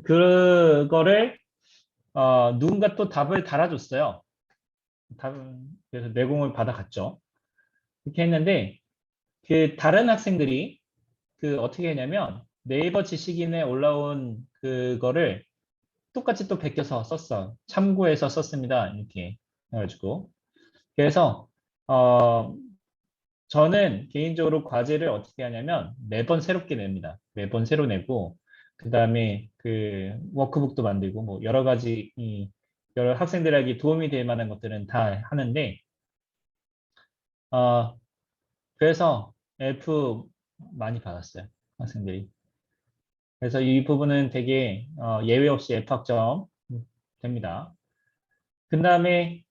그거를 누군가 또 답을 달아줬어요. 그래서 내공을 받아갔죠. 이렇게 했는데 그 다른 학생들이 그 어떻게 했냐면 네이버 지식인에 올라온 그거를 똑같이 또 베껴서 썼어. 참고해서 썼습니다. 이렇게 해가지고 그래서 어, 저는 개인적으로 과제를 어떻게 하냐면 매번 새롭게 냅니다. 매번 새로 내고 그 다음에 그 워크북도 만들고 뭐 여러 가지 여러 학생들에게 도움이 될 만한 것들은 다 하는데 어, 그래서 F 많이 받았어요. 학생들이. 그래서 이 부분은 되게 예외 없이 F 학점 됩니다. 그 다음에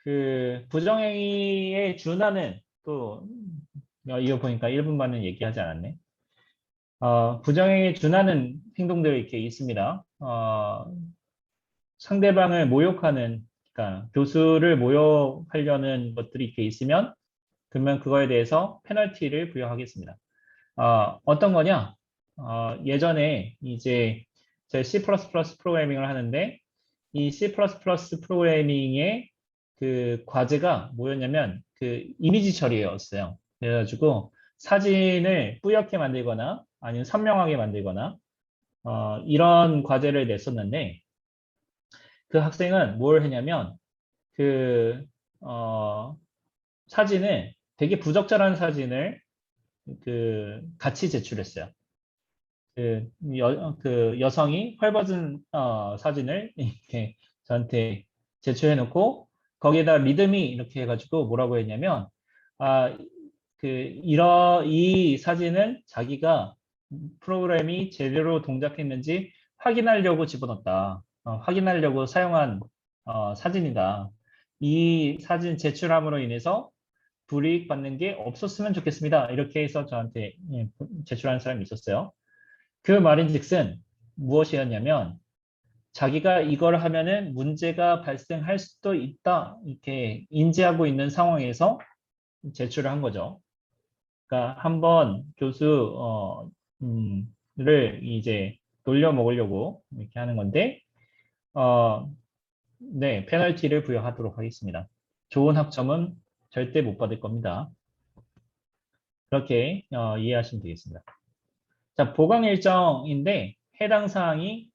그 부정행위에 준하는 또 이거 보니까 1분만은 얘기하지 않았네. 부정행위에 준하는 행동들이 이렇게 있습니다. 상대방을 모욕하는, 그러니까 교수를 모욕하려는 것들이 이렇게 있으면, 그러면 그거에 대해서 페널티를 부여하겠습니다. 어떤 거냐? 예전에 이제 제 C++ 프로그래밍을 하는데, 이 C++ 프로그래밍의 그 과제가 뭐였냐면 그 이미지 처리였어요. 그래가지고 사진을 뿌옇게 만들거나 아니면 선명하게 만들거나 이런 과제를 냈었는데 그 학생은 뭘 했냐면 그 어, 사진을 되게 부적절한 사진을 그 같이 제출했어요. 그 여성이 헐벗은 사진을 이렇게 저한테 제출해 놓고 거기에다 리드미 이렇게 해가지고 뭐라고 했냐면 아, 이 사진은 자기가 프로그램이 제대로 동작했는지 확인하려고 집어넣었다. 확인하려고 사용한 사진이다. 이 사진 제출함으로 인해서 불이익 받는 게 없었으면 좋겠습니다. 이렇게 해서 저한테 제출한 사람이 있었어요. 그 말인즉슨 무엇이었냐면 자기가 이걸 하면은 문제가 발생할 수도 있다 이렇게 인지하고 있는 상황에서 제출을 한 거죠. 그러니까 한번 교수 를 이제 놀려 먹으려고 이렇게 하는 건데 네, 페널티를 부여하도록 하겠습니다. 좋은 학점은 절대 못 받을 겁니다. 그렇게 이해하시면 되겠습니다. 자, 보강 일정인데 해당 사항이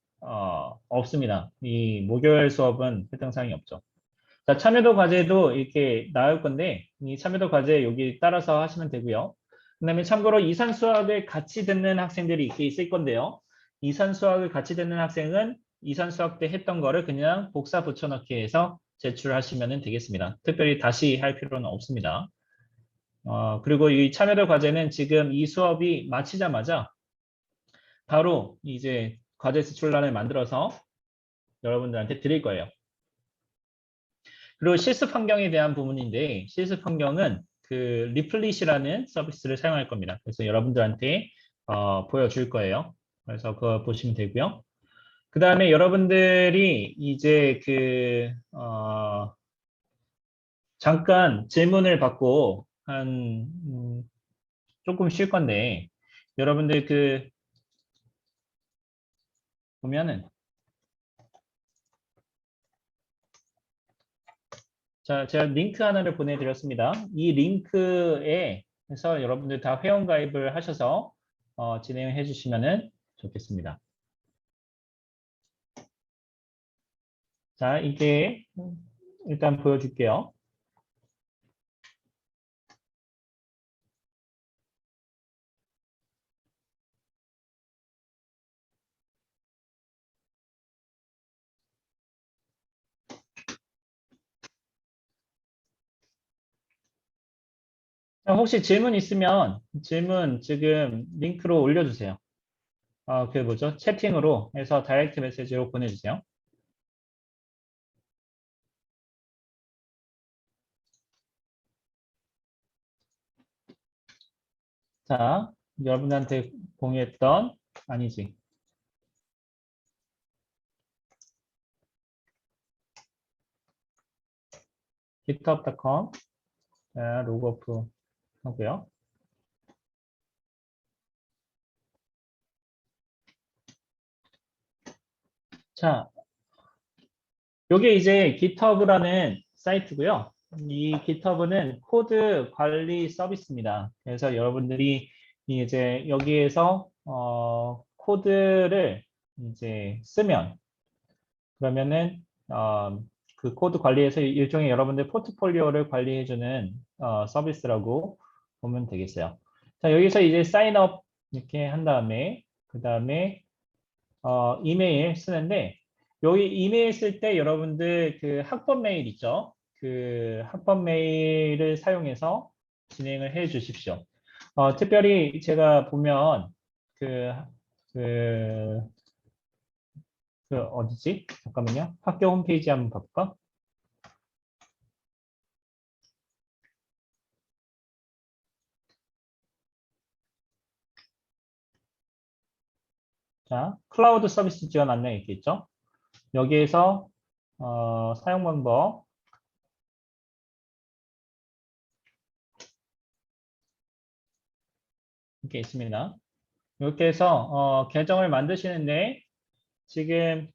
없습니다. 이 목요일 수업은 해당 사항이 없죠. 자, 참여도 과제도 이렇게 나올 건데 이 참여도 과제 여기 따라서 하시면 되고요. 그다음에 참고로 이산 수학을 같이 듣는 학생들이 이렇게 있을 건데요. 이산 수학을 같이 듣는 학생은 이산 수학 때 했던 거를 그냥 복사 붙여넣기 해서 제출하시면 되겠습니다. 특별히 다시 할 필요는 없습니다. 그리고 이 참여도 과제는 지금 이 수업이 마치자마자 바로 이제 과제 제출란을 만들어서 여러분들한테 드릴 거예요. 그리고 실습 환경에 대한 부분인데 실습 환경은 그 리플릿이라는 서비스를 사용할 겁니다. 그래서 여러분들한테 보여줄 거예요. 그래서 그거 보시면 되고요. 그 다음에 여러분들이 이제 잠깐 질문을 받고 한 조금 쉴 건데 여러분들 보면은 자, 제가 링크 하나를 보내드렸습니다. 이 링크에서 여러분들 다 회원 가입을 하셔서 진행해 주시면 좋겠습니다. 자, 이게 일단 보여줄게요. 자, 혹시 질문 있으면 질문 지금 링크로 올려주세요. 그 뭐죠? 채팅으로 해서 다이렉트 메시지로 보내주세요. 자, 여러분한테 공유했던 아니지. github.com 자, 로그오프 하고요. 자, 이게 이제 GitHub라는 사이트고요. 이 GitHub는 코드 관리 서비스입니다. 그래서 여러분들이 이제 여기에서 코드를 이제 쓰면 그러면은 그 코드 관리에서 일종의 여러분들 포트폴리오를 관리해주는 서비스라고 보면 되겠어요. 자, 여기서 이제 사인업 이렇게 한 다음에 그 다음에 이메일 쓰는데 여기 이메일 쓸 때 여러분들 그 학번 메일 있죠? 그 학번 메일을 사용해서 진행을 해 주십시오. 특별히 제가 보면 그, 그, 어디지? 잠깐만요. 학교 홈페이지 한번 볼까? 자, 클라우드 서비스 지원 안내 이렇게 있죠. 여기에서 사용 방법 이렇게 있습니다. 이렇게 해서 계정을 만드시는데 지금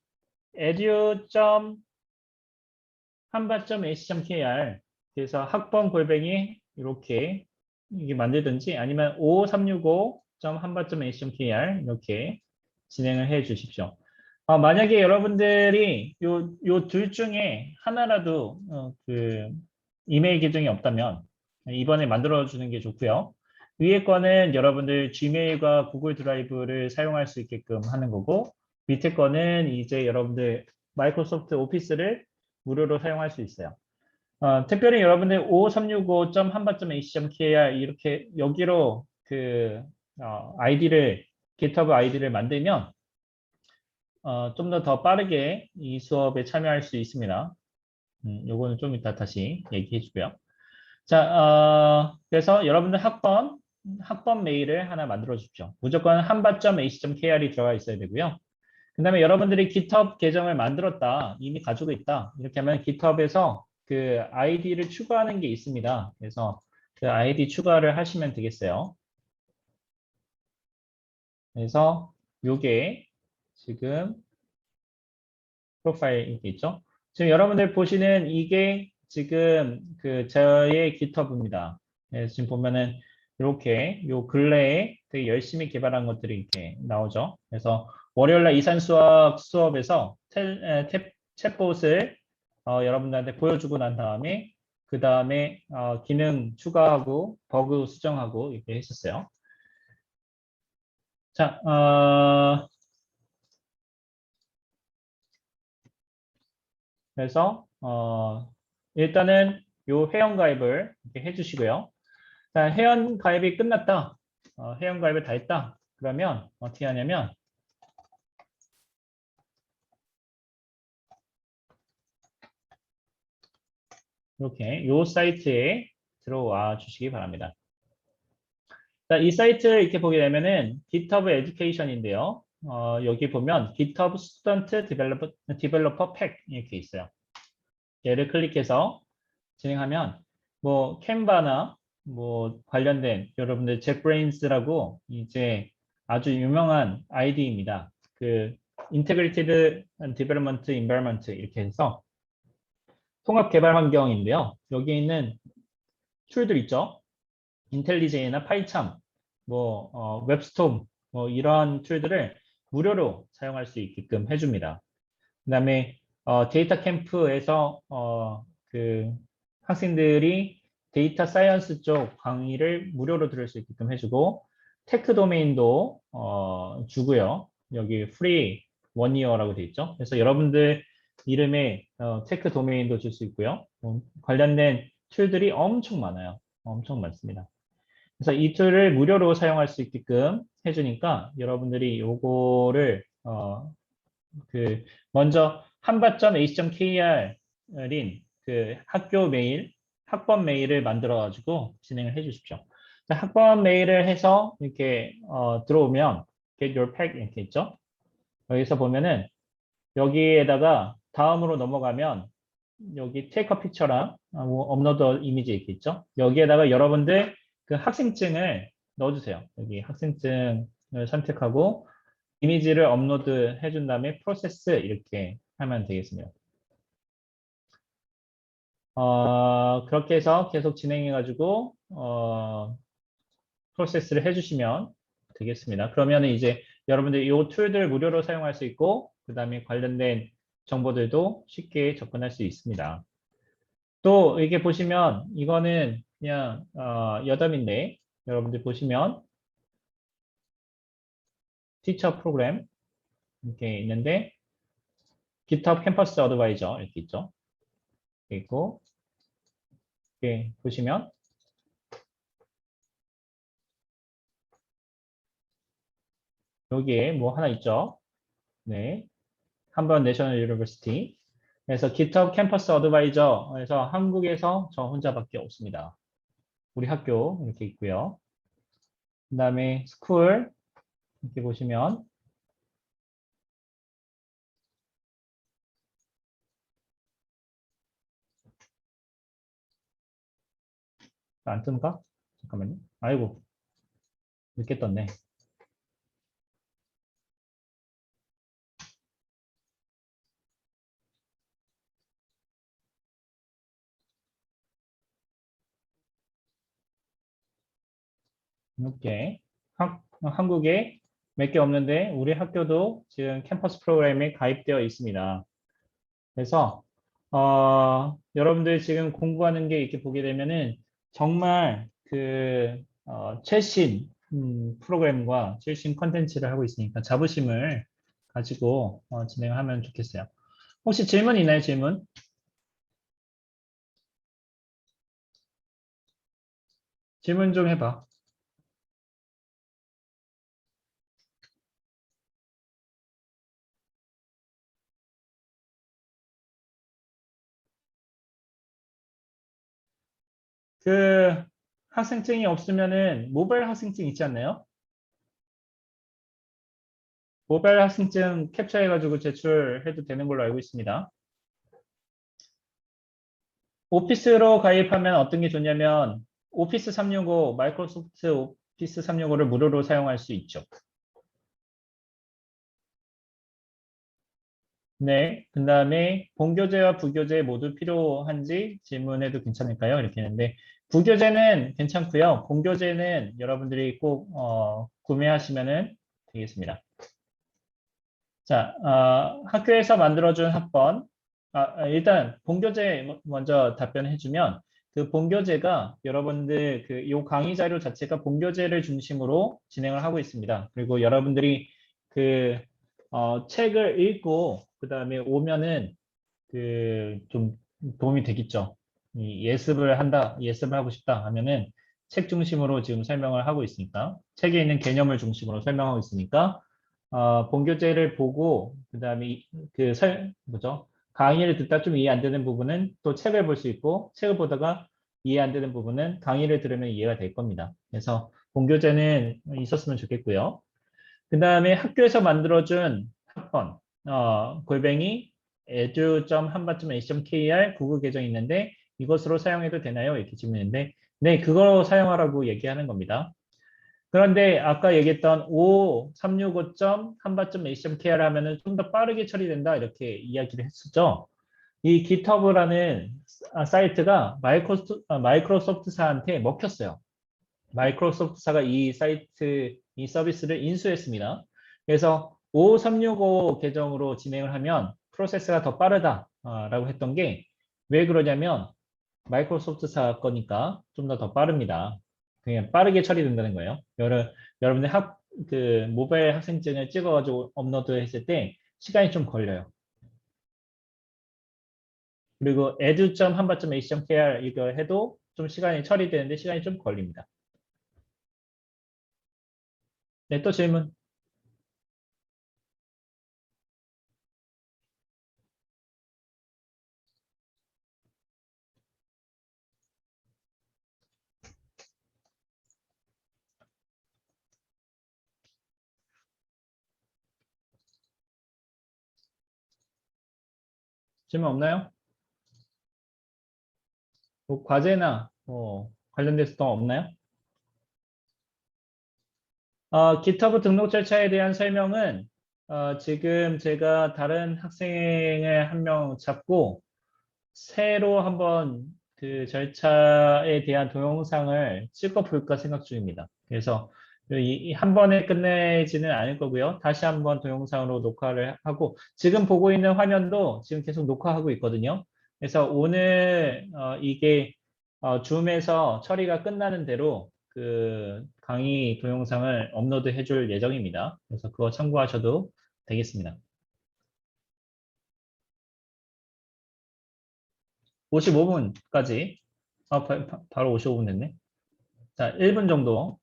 edu.hanba.ac.kr 그래서 학번 골뱅이 이렇게 이게 만들든지 아니면 55365.hanba.ac.kr 이렇게 진행을 해 주십시오. 만약에 여러분들이 요 둘 중에 하나라도 그 이메일 계정이 없다면 이번에 만들어 주는 게 좋고요. 위에 거는 여러분들 지메일과 구글 드라이브를 사용할 수 있게끔 하는 거고 밑에 거는 이제 여러분들 마이크로소프트 오피스를 무료로 사용할 수 있어요. 특별히 여러분들 5365.hanba.ac.kr 이렇게 여기로 그 아이디를 GitHub 아이디를 만들면 좀 더 빠르게 이 수업에 참여할 수 있습니다. 요거는 좀 이따 다시 얘기해 주고요. 자, 그래서 여러분들 학번 메일을 하나 만들어 주십시오. 무조건 hanba.ac.kr이 들어가 있어야 되고요. 그 다음에 여러분들이 GitHub 계정을 만들었다, 이미 가지고 있다. 이렇게 하면 GitHub에서 그 아이디를 추가하는 게 있습니다. 그래서 그 아이디 추가를 하시면 되겠어요. 그래서 요게 지금 프로파일 이렇게 있죠. 지금 여러분들 보시는 이게 지금 그 저의 GitHub입니다. 네, 지금 보면은 이렇게 요 근래에 되게 열심히 개발한 것들이 이렇게 나오죠. 그래서 월요일날 이산수학 수업에서 챗봇을 여러분들한테 보여주고 난 다음에 그 다음에 기능 추가하고 버그 수정하고 이렇게 했었어요. 자, 그래서 일단은 요 회원가입을 이렇게 해주시고요. 자, 회원가입이 끝났다. 회원가입을 다 했다. 그러면 어떻게 하냐면 이렇게 요 사이트에 들어와 주시기 바랍니다. 자, 이 사이트를 이렇게 보게 되면은 GitHub Education인데요. 여기 보면 GitHub Student Developer Pack 이렇게 있어요. 얘를 클릭해서 진행하면 뭐 캔바나 뭐 관련된 여러분들 잭브레인스라고 이제 아주 유명한 아이디입니다. 그 Integrated Development Environment 이렇게 해서 통합 개발 환경인데요. 여기 있는 툴들 있죠. 인텔리제이나 파이참, 뭐 웹스톰 뭐 이러한 툴들을 무료로 사용할 수 있게끔 해줍니다. 그다음에 데이터 캠프에서 그 학생들이 데이터 사이언스 쪽 강의를 무료로 들을 수 있게끔 해주고 테크 도메인도 주고요. 여기 프리 원이어라고 되어 있죠. 그래서 여러분들 이름에 테크 도메인도 줄 수 있고요. 관련된 툴들이 엄청 많아요. 엄청 많습니다. 그래서 이 툴을 무료로 사용할 수 있게끔 해주니까 여러분들이 요거를 그 먼저 hanba.ac.kr인 그 학교 메일, 학번 메일을 만들어 가지고 진행을 해 주십시오. 학번 메일을 해서 이렇게 들어오면 get your pack 이렇게 있죠. 여기서 보면은 여기에다가 다음으로 넘어가면 여기 take a picture랑 업로드 이미지 이렇게 있죠. 여기에다가 여러분들 그 학생증을 넣어주세요. 여기 학생증을 선택하고 이미지를 업로드 해준 다음에 프로세스 이렇게 하면 되겠습니다. 그렇게 해서 계속 진행해가지고 프로세스를 해주시면 되겠습니다. 그러면 이제 여러분들 이 툴들 무료로 사용할 수 있고 그 다음에 관련된 정보들도 쉽게 접근할 수 있습니다. 또 이렇게 보시면 이거는 그냥 여담인데 여러분들 보시면 티처 프로그램 이렇게 있는데 GitHub 캠퍼스 어드바이저 이렇게 있죠. 이렇게 있고 이렇게 보시면 여기에 뭐 하나 있죠. 네, 한번 내셔널 유니버시티. 그래서 GitHub 캠퍼스 어드바이저에서 한국에서 저 혼자밖에 없습니다. 우리 학교 이렇게 있고요. 그 다음에 스쿨 이렇게 보시면 안 뜬가? 잠깐만요. 아이고, 늦게 떴네. 이렇게 한국에 몇 개 없는데 우리 학교도 지금 캠퍼스 프로그램에 가입되어 있습니다. 그래서 여러분들 지금 공부하는 게 이렇게 보게 되면은 정말 그 최신 프로그램과 최신 컨텐츠를 하고 있으니까 자부심을 가지고 진행하면 좋겠어요. 혹시 질문 있나요? 질문? 질문 좀 해봐. 그 학생증이 없으면은 모바일 학생증 있지 않나요? 모바일 학생증 캡처해가지고 제출해도 되는 걸로 알고 있습니다. 오피스로 가입하면 어떤 게 좋냐면 오피스 365, 마이크로소프트 오피스 365를 무료로 사용할 수 있죠. 네, 그 다음에 본교재와 부교재 모두 필요한지 질문해도 괜찮을까요? 이렇게 했는데 부교재는 괜찮고요. 본교재는 여러분들이 꼭 구매하시면 되겠습니다. 자, 학교에서 만들어준 학번. 일단 본교재 먼저 답변해주면 그 본교재가 여러분들 그 요 강의 자료 자체가 본교재를 중심으로 진행을 하고 있습니다. 그리고 여러분들이 그 책을 읽고 그 다음에 오면은 그 좀 도움이 되겠죠. 이 예습을 한다, 예습을 하고 싶다 하면은 책 중심으로 지금 설명을 하고 있으니까 책에 있는 개념을 중심으로 설명하고 있으니까 본교재를 보고 그다음에 뭐죠? 강의를 듣다 좀 이해 안 되는 부분은 또 책을 볼 수 있고 책을 보다가 이해 안 되는 부분은 강의를 들으면 이해가 될 겁니다. 그래서 본교재는 있었으면 좋겠고요. 그다음에 학교에서 만들어준 학번 골뱅이 edu.hanba.ac.kr 구글 계정이 있는데 이것으로 사용해도 되나요? 이렇게 질문했는데 네, 그거 사용하라고 얘기하는 겁니다. 그런데 아까 얘기했던 5365.한바.ac.kr 하면은 좀 더 빠르게 처리된다 이렇게 이야기를 했었죠. 이 GitHub라는 사이트가 마이크로소프트사한테 먹혔어요. 마이크로소프트사가 이 사이트, 이 서비스를 인수했습니다. 그래서 5365 계정으로 진행을 하면 프로세스가 더 빠르다라고 했던 게 왜 그러냐면 마이크로소프트사 거니까 좀 더 빠릅니다. 그냥 빠르게 처리된다는 거예요. 여러분들 모바일 학생증을 찍어가지고 업로드 했을 때 시간이 좀 걸려요. 그리고 edu.hanba.ac.kr 이거 해도 좀 시간이 처리되는데 시간이 좀 걸립니다. 네, 또 질문. 질문 없나요? 뭐 과제나 관련돼서 또 없나요? GitHub 등록 절차에 대한 설명은 지금 제가 다른 학생을 한 명 잡고 새로 한번 그 절차에 대한 동영상을 찍어 볼까 생각 중입니다. 그래서 한 번에 끝내지는 않을 거고요. 다시 한번 동영상으로 녹화를 하고 지금 보고 있는 화면도 지금 계속 녹화하고 있거든요. 그래서 오늘 이게 줌에서 처리가 끝나는 대로 그 강의 동영상을 업로드 해줄 예정입니다. 그래서 그거 참고하셔도 되겠습니다. 55분까지. 바로 55분 됐네. 자, 1분 정도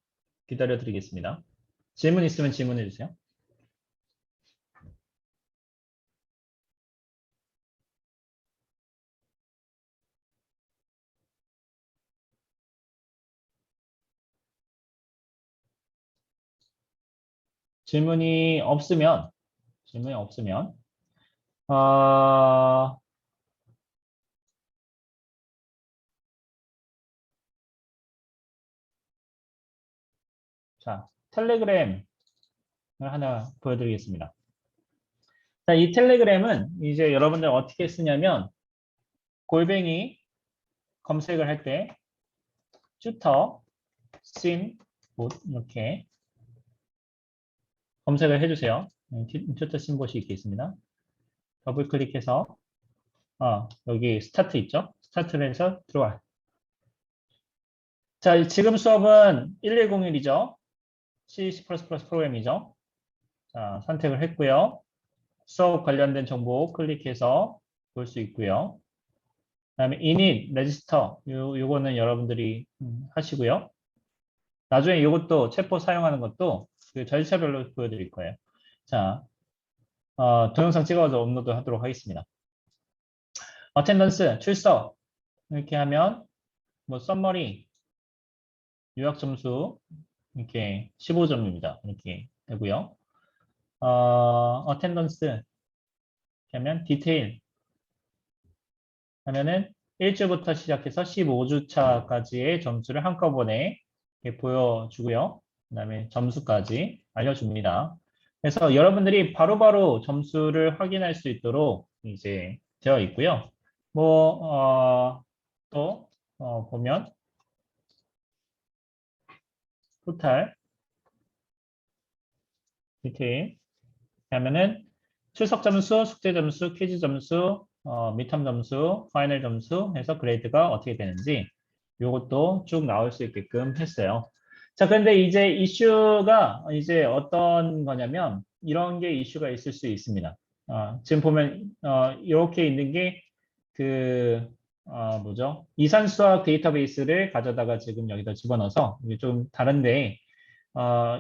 기다려 드리겠습니다. 질문 있으면 질문해 주세요. 질문이 없으면, 질문이 없으면, 어, 자, 텔레그램을 하나 보여드리겠습니다. 자, 이 텔레그램은 이제 여러분들 어떻게 쓰냐면 골뱅이 검색을 할 때 튜터, 심, 봇 이렇게 검색을 해주세요. 튜터 심봇이 있게 있습니다. 더블 클릭해서 여기 스타트 있죠? 스타트를 해서 들어와. 자, 지금 수업은 1101이죠? C, C++ 프로그램이죠? 자, 선택을 했고요. 수업 관련된 정보 클릭해서 볼 수 있고요. 그다음에 init, register 요거는 여러분들이 하시고요. 나중에 이것도 체포 사용하는 것도 그 절차별로 보여드릴 거예요. 자, 동영상 찍어서 업로드 하도록 하겠습니다. attendance, 출석 이렇게 하면 뭐 summary, 요약 점수 이렇게 15점입니다. 이렇게 되고요. attendance 이렇게 하면 detail 하면은 1주부터 시작해서 15주차까지의 점수를 한꺼번에 이렇게 보여주고요. 그 다음에 점수까지 알려줍니다. 그래서 여러분들이 바로바로 점수를 확인할 수 있도록 이제 되어 있고요. 또 보면 토탈 디테일 하면은 출석 점수, 숙제 점수, 퀴즈 점수, 미텀 점수, 파이널 점수 해서 그레이드가 어떻게 되는지 이것도 쭉 나올 수 있게끔 했어요. 자, 그런데 이제 이슈가 이제 어떤 거냐면 이런 게 이슈가 있을 수 있습니다. 지금 보면 이렇게 있는 게 그 뭐죠? 이산수학 데이터베이스를 가져다가 지금 여기다 집어넣어서 이게 좀 다른데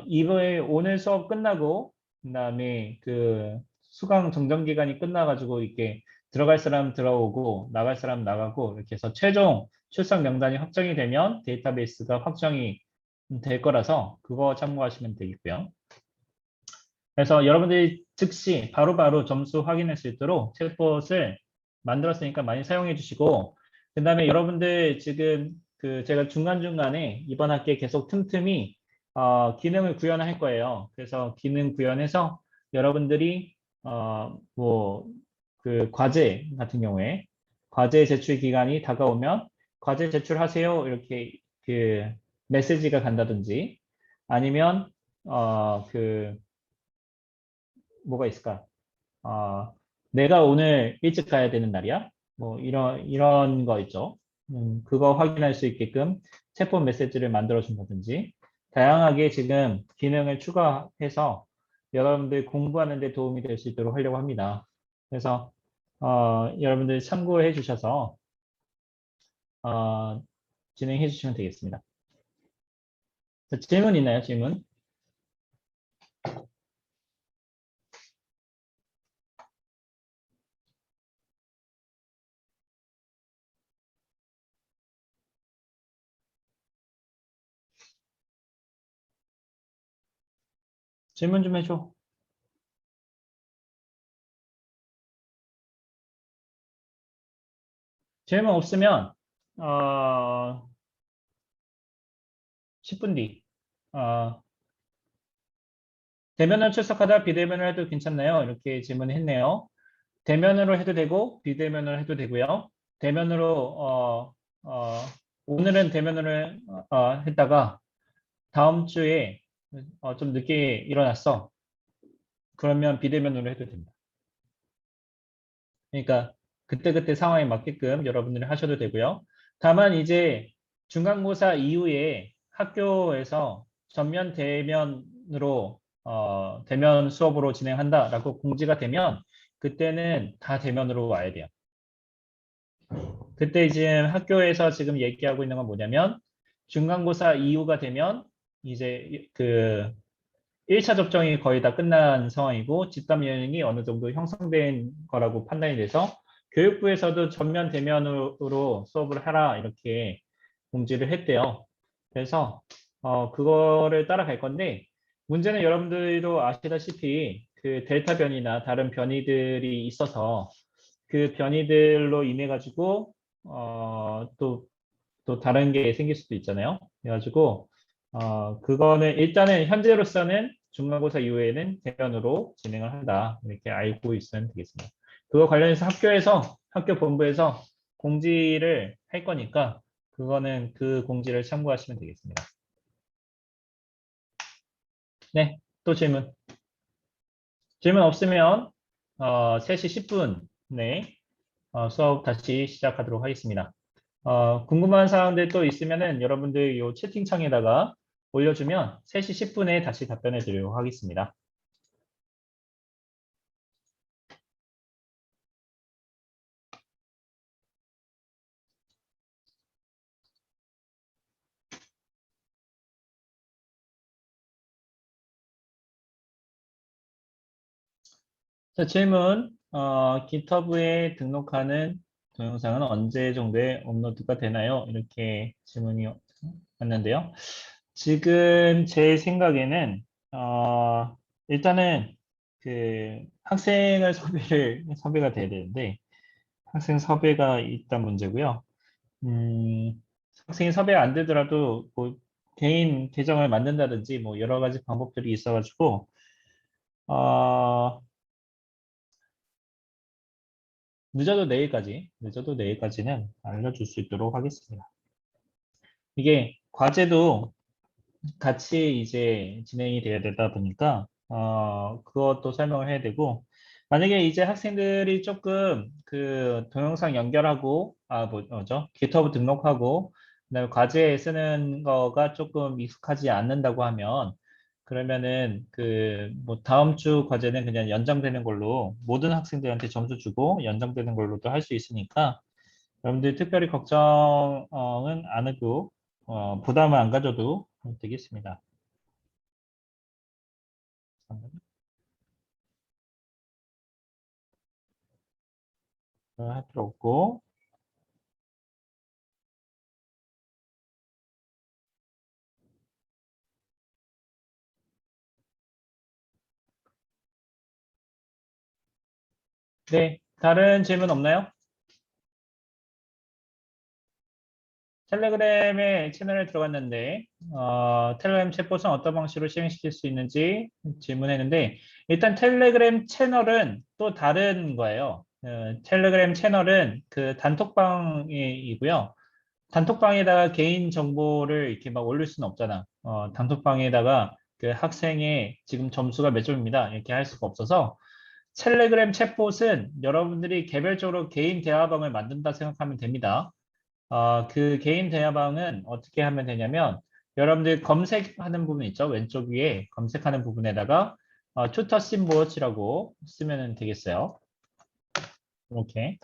이번에 오늘 수업 끝나고 그다음에 그 수강 정정 기간이 끝나가지고 이렇게 들어갈 사람 들어오고 나갈 사람 나가고 이렇게 해서 최종 출석 명단이 확정이 되면 데이터베이스가 확정이 될 거라서 그거 참고하시면 되겠고요. 그래서 여러분들이 즉시 바로바로 점수 확인할 수 있도록 챗봇을 만들었으니까 많이 사용해 주시고 그 다음에 여러분들 지금 그 제가 중간중간에 이번 학기에 계속 틈틈이 기능을 구현할 거예요. 그래서 기능 구현해서 여러분들이 뭐 그 과제 같은 경우에 과제 제출 기간이 다가오면 과제 제출하세요 이렇게 그 메시지가 간다든지 아니면 그 뭐가 있을까? 내가 오늘 일찍 가야 되는 날이야? 뭐 이런 거 있죠. 그거 확인할 수 있게끔 챗봇 메시지를 만들어 준다든지 다양하게 지금 기능을 추가해서 여러분들 공부하는 데 도움이 될 수 있도록 하려고 합니다. 그래서 여러분들 참고해 주셔서 진행해 주시면 되겠습니다. 자, 질문 있나요? 질문? 질문 좀 해줘. 질문 없으면 10분 뒤 대면으로 출석하다 비대면으로 해도 괜찮나요? 이렇게 질문했네요. 대면으로 해도 되고 비대면으로 해도 되고요. 대면으로 오늘은 대면으로 했다가 다음 주에 좀 늦게 일어났어. 그러면 비대면으로 해도 됩니다. 그러니까 그때그때 상황에 맞게끔 여러분들이 하셔도 되고요. 다만 이제 중간고사 이후에 학교에서 전면 대면으로 대면 수업으로 진행한다라고 공지가 되면 그때는 다 대면으로 와야 돼요. 그때 지금 학교에서 지금 얘기하고 있는 건 뭐냐면 중간고사 이후가 되면 이제 그 1차 접종이 거의 다 끝난 상황이고 집단 면역이 어느 정도 형성된 거라고 판단이 돼서 교육부에서도 전면 대면으로 수업을 하라 이렇게 공지를 했대요. 그래서 그거를 따라갈 건데 문제는 여러분들도 아시다시피 그 델타 변이나 다른 변이들이 있어서 그 변이들로 인해 가지고 또 다른 게 생길 수도 있잖아요. 그래가지고 그거는 일단은 현재로서는 중간고사 이후에는 대면으로 진행을 한다. 이렇게 알고 있으면 되겠습니다. 그거 관련해서 학교에서, 학교 본부에서 공지를 할 거니까 그거는 그 공지를 참고하시면 되겠습니다. 네, 또 질문. 질문 없으면 3시 10분에 수업 다시 시작하도록 하겠습니다. 궁금한 사항들 또 있으면은 여러분들 이 채팅창에다가 올려주면 3시 10분에 다시 답변해 드리도록 하겠습니다. 자, 질문. GitHub에 등록하는 동영상은 언제 정도에 업로드가 되나요? 이렇게 질문이 왔는데요. 지금 제 생각에는 일단은 그 학생을 섭외가 돼야 되는데 학생 섭외가 일단 문제고요. 학생이 섭외가 안 되더라도 뭐 개인 계정을 만든다든지 뭐 여러 가지 방법들이 있어가지고 어, 늦어도 내일까지는 알려줄 수 있도록 하겠습니다. 이게 과제도 같이 이제 진행이 돼야 되다 보니까 그것도 설명을 해야 되고 만약에 이제 학생들이 조금 그 동영상 연결하고 뭐죠? GitHub 등록하고 그다음에 과제에 쓰는 거가 조금 익숙하지 않는다고 하면 그러면은 그 뭐 다음 주 과제는 그냥 연장되는 걸로 모든 학생들한테 점수 주고 연장되는 걸로도 할 수 있으니까 여러분들 특별히 걱정은 안 해도 부담을 안 가져도 되겠습니다. 할 필요 없고. 네, 다른 질문 없나요? 텔레그램에 채널에 들어갔는데 텔레그램 챗봇은 어떤 방식으로 실행시킬 수 있는지 질문했는데 일단 텔레그램 채널은 또 다른 거예요. 텔레그램 채널은 그 단톡방이고요. 단톡방에다가 개인 정보를 이렇게 막 올릴 수는 없잖아. 단톡방에다가 그 학생의 지금 점수가 몇 점입니다. 이렇게 할 수가 없어서 텔레그램 챗봇은 여러분들이 개별적으로 개인 대화방을 만든다 생각하면 됩니다. 그 개인 대화방은 어떻게 하면 되냐면 여러분들 검색하는 부분 있죠? 왼쪽 위에 검색하는 부분에다가 투터 심보치라고 쓰면 되겠어요. 이렇게.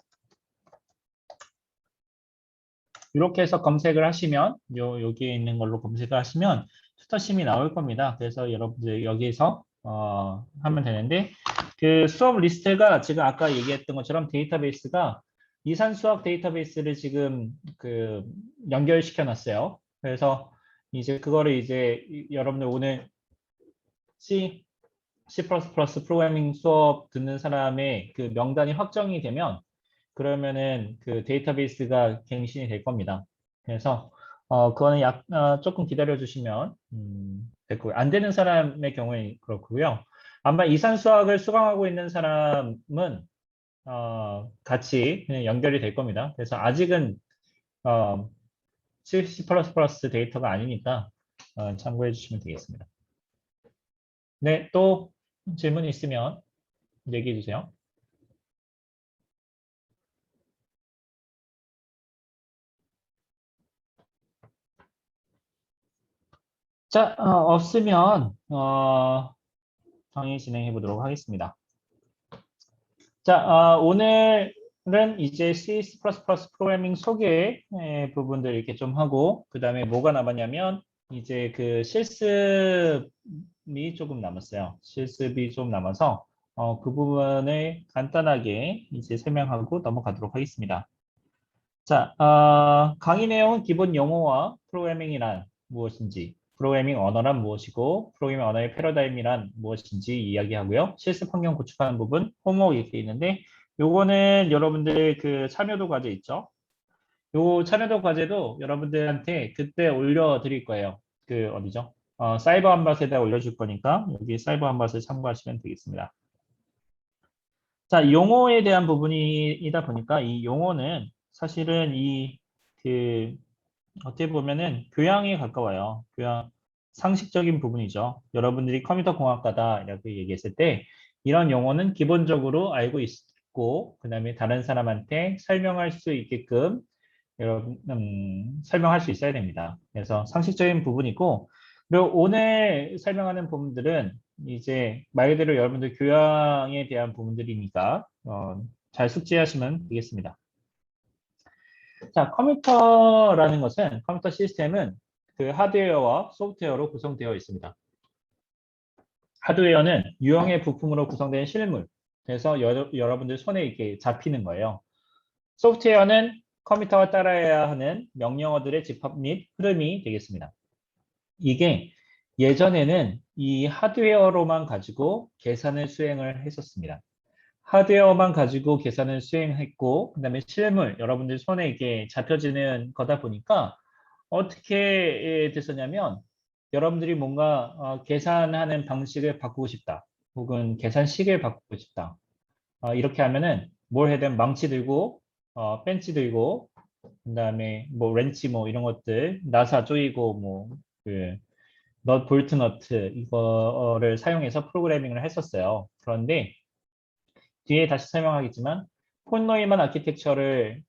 이렇게 해서 검색을 하시면 여기에 있는 걸로 검색을 하시면 투터심이 나올 겁니다. 그래서 여러분들 여기에서 하면 되는데 그 수업 리스트가 지금 아까 얘기했던 것처럼 데이터베이스가 이산수학 데이터베이스를 지금 그 연결시켜 놨어요. 그래서 이제 그거를 이제 여러분들 오늘 C, C++ 프로그래밍 수업 듣는 사람의 그 명단이 확정이 되면 그러면은 그 데이터베이스가 갱신이 될 겁니다. 그래서 그거는 조금 기다려 주시면 될 거고요. 안 되는 사람의 경우에 그렇고요. 아마 이산수학을 수강하고 있는 사람은 같이 그냥 연결이 될 겁니다. 그래서 아직은 어, C++ 데이터가 아니니까 참고해 주시면 되겠습니다. 네, 또 질문이 있으면 얘기해 주세요. 자, 없으면 강의 진행해 보도록 하겠습니다. 자, 오늘은 이제 C++ 프로그래밍 소개 부분들 이렇게 좀 하고 그 다음에 뭐가 남았냐면 이제 그 실습이 조금 남았어요. 실습이 좀 남아서 그 부분을 간단하게 이제 설명하고 넘어가도록 하겠습니다. 자, 강의 내용은 기본 용어와 프로그래밍이란 무엇인지, 프로그래밍 언어란 무엇이고, 프로그래밍 언어의 패러다임이란 무엇인지 이야기하고요. 실습 환경 구축하는 부분, 홈워크 이렇게 있는데, 요거는 여러분들 그 참여도 과제 있죠? 요 참여도 과제도 여러분들한테 그때 올려드릴 거예요. 그 어디죠? 사이버 한밭에다 올려줄 거니까 여기 사이버 한밭을 참고하시면 되겠습니다. 자, 용어에 대한 부분이다 보니까 이 용어는 사실은 그 어떻게 보면은 교양에 가까워요. 교양, 상식적인 부분이죠. 여러분들이 컴퓨터 공학과다 이렇게 얘기했을 때 이런 용어는 기본적으로 알고 있고 그다음에 다른 사람한테 설명할 수 있게끔 여러분 설명할 수 있어야 됩니다. 그래서 상식적인 부분이고 그리고 오늘 설명하는 부분들은 이제 말 그대로 여러분들 교양에 대한 부분들이니까 잘 숙지하시면 되겠습니다. 자, 컴퓨터라는 것은 컴퓨터 시스템은 그 하드웨어와 소프트웨어로 구성되어 있습니다. 하드웨어는 유형의 부품으로 구성된 실물. 그래서 여러분들 손에 이렇게 잡히는 거예요. 소프트웨어는 컴퓨터가 따라야 하는 명령어들의 집합 및 흐름이 되겠습니다. 이게 예전에는 이 하드웨어로만 가지고 계산을 수행을 했었습니다. 하드웨어만 가지고 계산을 수행했고, 그다음에 실물, 여러분들 손에 이렇게 잡혀지는 거다 보니까 어떻게 됐었냐면 여러분들이 뭔가 계산하는 방식을 바꾸고 싶다. 혹은 계산식을 바꾸고 싶다. 이렇게 하면은 뭘 해야 되면 망치 들고 펜치 들고 그다음에 뭐 렌치 뭐 이런 것들 나사 조이고 뭐그 볼트 너트 이거를 사용해서 프로그래밍을 했었어요. 그런데 뒤에 다시 설명하겠지만 폰노이만 아키텍처를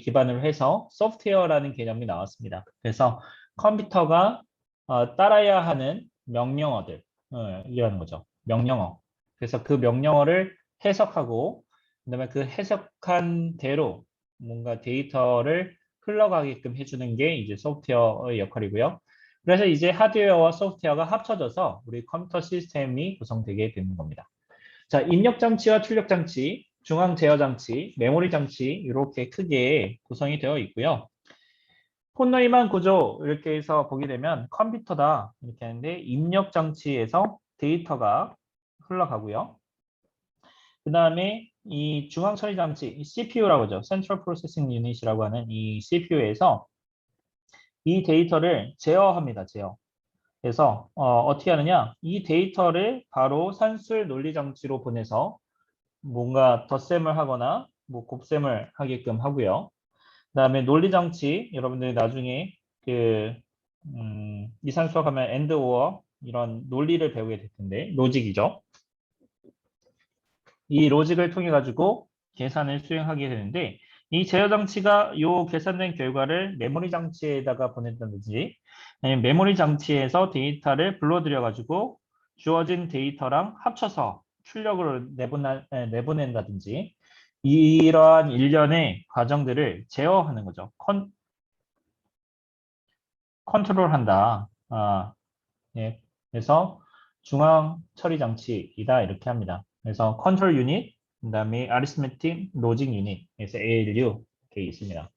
기반으로 해서 소프트웨어라는 개념이 나왔습니다. 그래서 컴퓨터가 따라야 하는 명령어들 이라는 거죠. 명령어. 그래서 그 명령어를 해석하고 그다음에 그 해석한 대로 뭔가 데이터를 흘러가게끔 해주는 게 이제 소프트웨어의 역할이고요. 그래서 이제 하드웨어와 소프트웨어가 합쳐져서 우리 컴퓨터 시스템이 구성되게 되는 겁니다. 자, 입력 장치와 출력 장치, 중앙 제어 장치, 메모리 장치 이렇게 크게 구성이 되어 있고요. 폰노이만 구조 이렇게 해서 보게 되면 컴퓨터다 이렇게 하는데 입력 장치에서 데이터가 흘러가고요. 그 다음에 이 중앙 처리 장치, CPU라고 하죠. Central Processing Unit이라고 하는 이 CPU에서 이 데이터를 제어합니다. 제어. 그래서 어떻게 하느냐? 이 데이터를 바로 산술 논리 장치로 보내서 뭔가 덧셈을 하거나 뭐 곱셈을 하게끔 하고요. 그다음에 논리 장치 여러분들이 나중에 그 이산 수학하면 and or 이런 논리를 배우게 될 텐데 로직이죠. 이 로직을 통해 가지고 계산을 수행하게 되는데 이 제어 장치가 이 계산된 결과를 메모리 장치에다가 보낸다든지 아니면 메모리 장치에서 데이터를 불러들여 가지고 주어진 데이터랑 합쳐서 출력으로 내보낸다든지 이러한 일련의 과정들을 제어하는 거죠. 컨트롤한다. 예. 그래서 중앙 처리 장치이다 이렇게 합니다. 그래서 컨트롤 유닛, 그다음에 아리스메틱 로직 유닛, 그래서 ALU 이렇게 있습니다.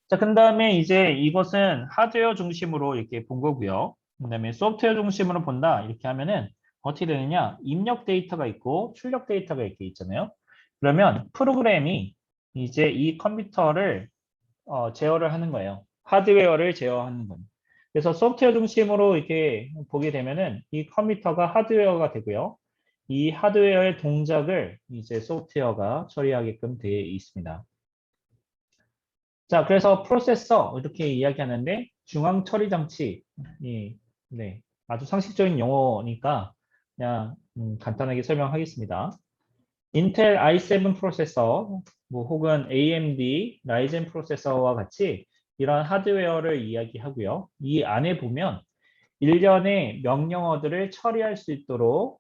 자, 그다음에 이제 이것은 하드웨어 중심으로 이렇게 본 거고요. 그다음에 소프트웨어 중심으로 본다 이렇게 하면은 어떻게 되느냐? 입력 데이터가 있고 출력 데이터가 이렇게 있잖아요. 그러면 프로그램이 이제 이 컴퓨터를 제어를 하는 거예요. 하드웨어를 제어하는 겁니다. 그래서 소프트웨어 중심으로 이렇게 보게 되면은 이 컴퓨터가 하드웨어가 되고요. 이 하드웨어의 동작을 이제 소프트웨어가 처리하게끔 되어 있습니다. 자, 그래서 프로세서 이렇게 이야기하는데 중앙 처리 장치, 네, 아주 상식적인 용어니까 그냥 간단하게 설명하겠습니다. 인텔 i7 프로세서, 뭐 혹은 AMD 라이젠 프로세서와 같이 이런 하드웨어를 이야기하고요. 이 안에 보면 일련의 명령어들을 처리할 수 있도록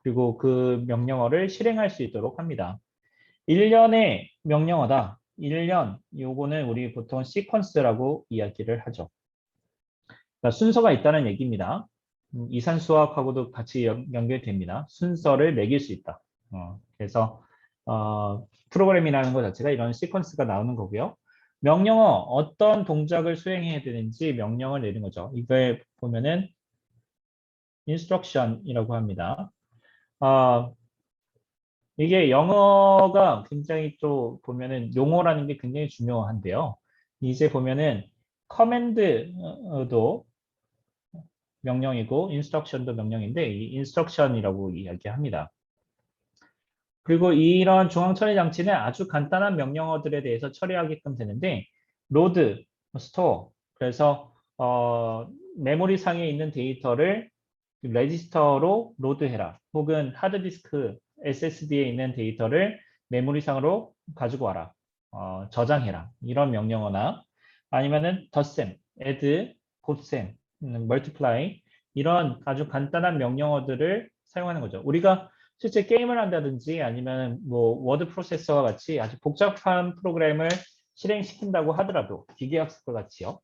그리고 그 명령어를 실행할 수 있도록 합니다. 일련의 명령어다. 일련 요거는 우리 보통 시퀀스라고 이야기를 하죠. 그러니까 순서가 있다는 얘기입니다. 이산수학하고도 같이 연결됩니다. 순서를 매길 수 있다. 그래서 프로그램이라는 것 자체가 이런 시퀀스가 나오는 거고요. 명령어 어떤 동작을 수행해야 되는지 명령을 내는 거죠. 이걸 보면은 instruction이라고 합니다. 이게 영어가 굉장히 또 보면은 용어라는 게 굉장히 중요한데요. 이제 보면은 command도 명령이고 instruction도 명령인데 이 instruction이라고 이야기합니다. 그리고 이런 중앙 처리 장치는 아주 간단한 명령어들에 대해서 처리하게끔 되는데 load, store 그래서 메모리 상에 있는 데이터를 레지스터로 로드해라. 혹은 하드디스크 SSD에 있는 데이터를 메모리상으로 가지고 와라. 저장해라. 이런 명령어나 아니면은 덧셈, add, 곱셈, multiply 이런 아주 간단한 명령어들을 사용하는 거죠. 우리가 실제 게임을 한다든지 아니면 뭐 워드 프로세서와 같이 아주 복잡한 프로그램을 실행시킨다고 하더라도 기계학습과 같이요.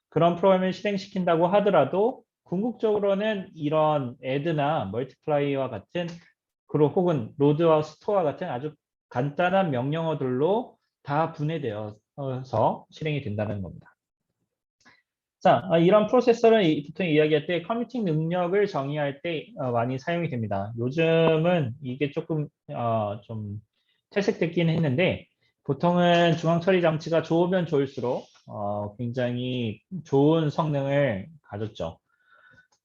그런 프로그램을 실행시킨다고 하더라도 궁극적으로는 이런 add나 multiply와 같은 그리고 혹은 load와 store와 같은 아주 간단한 명령어들로 다 분해되어서 실행이 된다는 겁니다. 자, 이런 프로세서를 보통 이야기할 때 컴퓨팅 능력을 정의할 때 많이 사용이 됩니다. 요즘은 이게 조금 좀 퇴색됐긴 했는데 보통은 중앙 처리 장치가 좋으면 좋을수록 굉장히 좋은 성능을 가졌죠.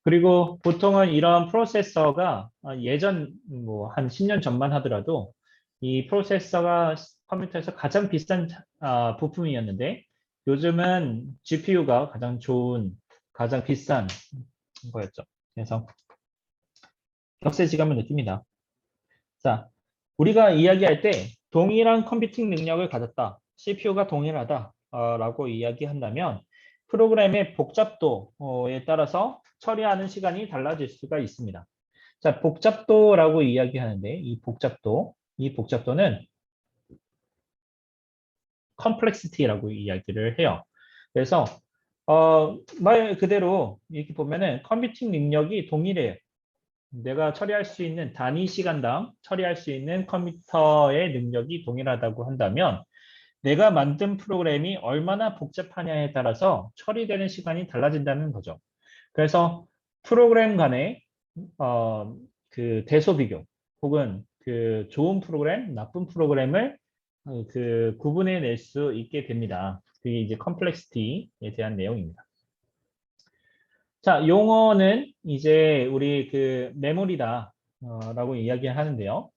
그리고 보통은 이런 프로세서가 예전 뭐 한 10년 전만 하더라도 이 프로세서가 컴퓨터에서 가장 비싼 부품이었는데 요즘은 GPU가 가장 좋은, 가장 비싼 거였죠. 그래서 격세지감을 느낍니다. 자, 우리가 이야기할 때 동일한 컴퓨팅 능력을 가졌다. CPU가 동일하다. 라고 이야기한다면 프로그램의 복잡도에 따라서 처리하는 시간이 달라질 수가 있습니다. 자, 복잡도라고 이야기하는데 이 복잡도는 complexity라고 이야기를 해요. 그래서 말 그대로 이렇게 보면은 컴퓨팅 능력이 동일해요. 내가 처리할 수 있는 단위 시간당 처리할 수 있는 컴퓨터의 능력이 동일하다고 한다면 내가 만든 프로그램이 얼마나 복잡하냐에 따라서 처리되는 시간이 달라진다는 거죠. 그래서 프로그램 간의 그 대소 비교 혹은 그 좋은 프로그램, 나쁜 프로그램을 그 구분해낼 수 있게 됩니다. 그게 이제 컴플렉시티에 대한 내용입니다. 자, 용어는 이제 우리 그 메모리다 라고 이야기하는데요.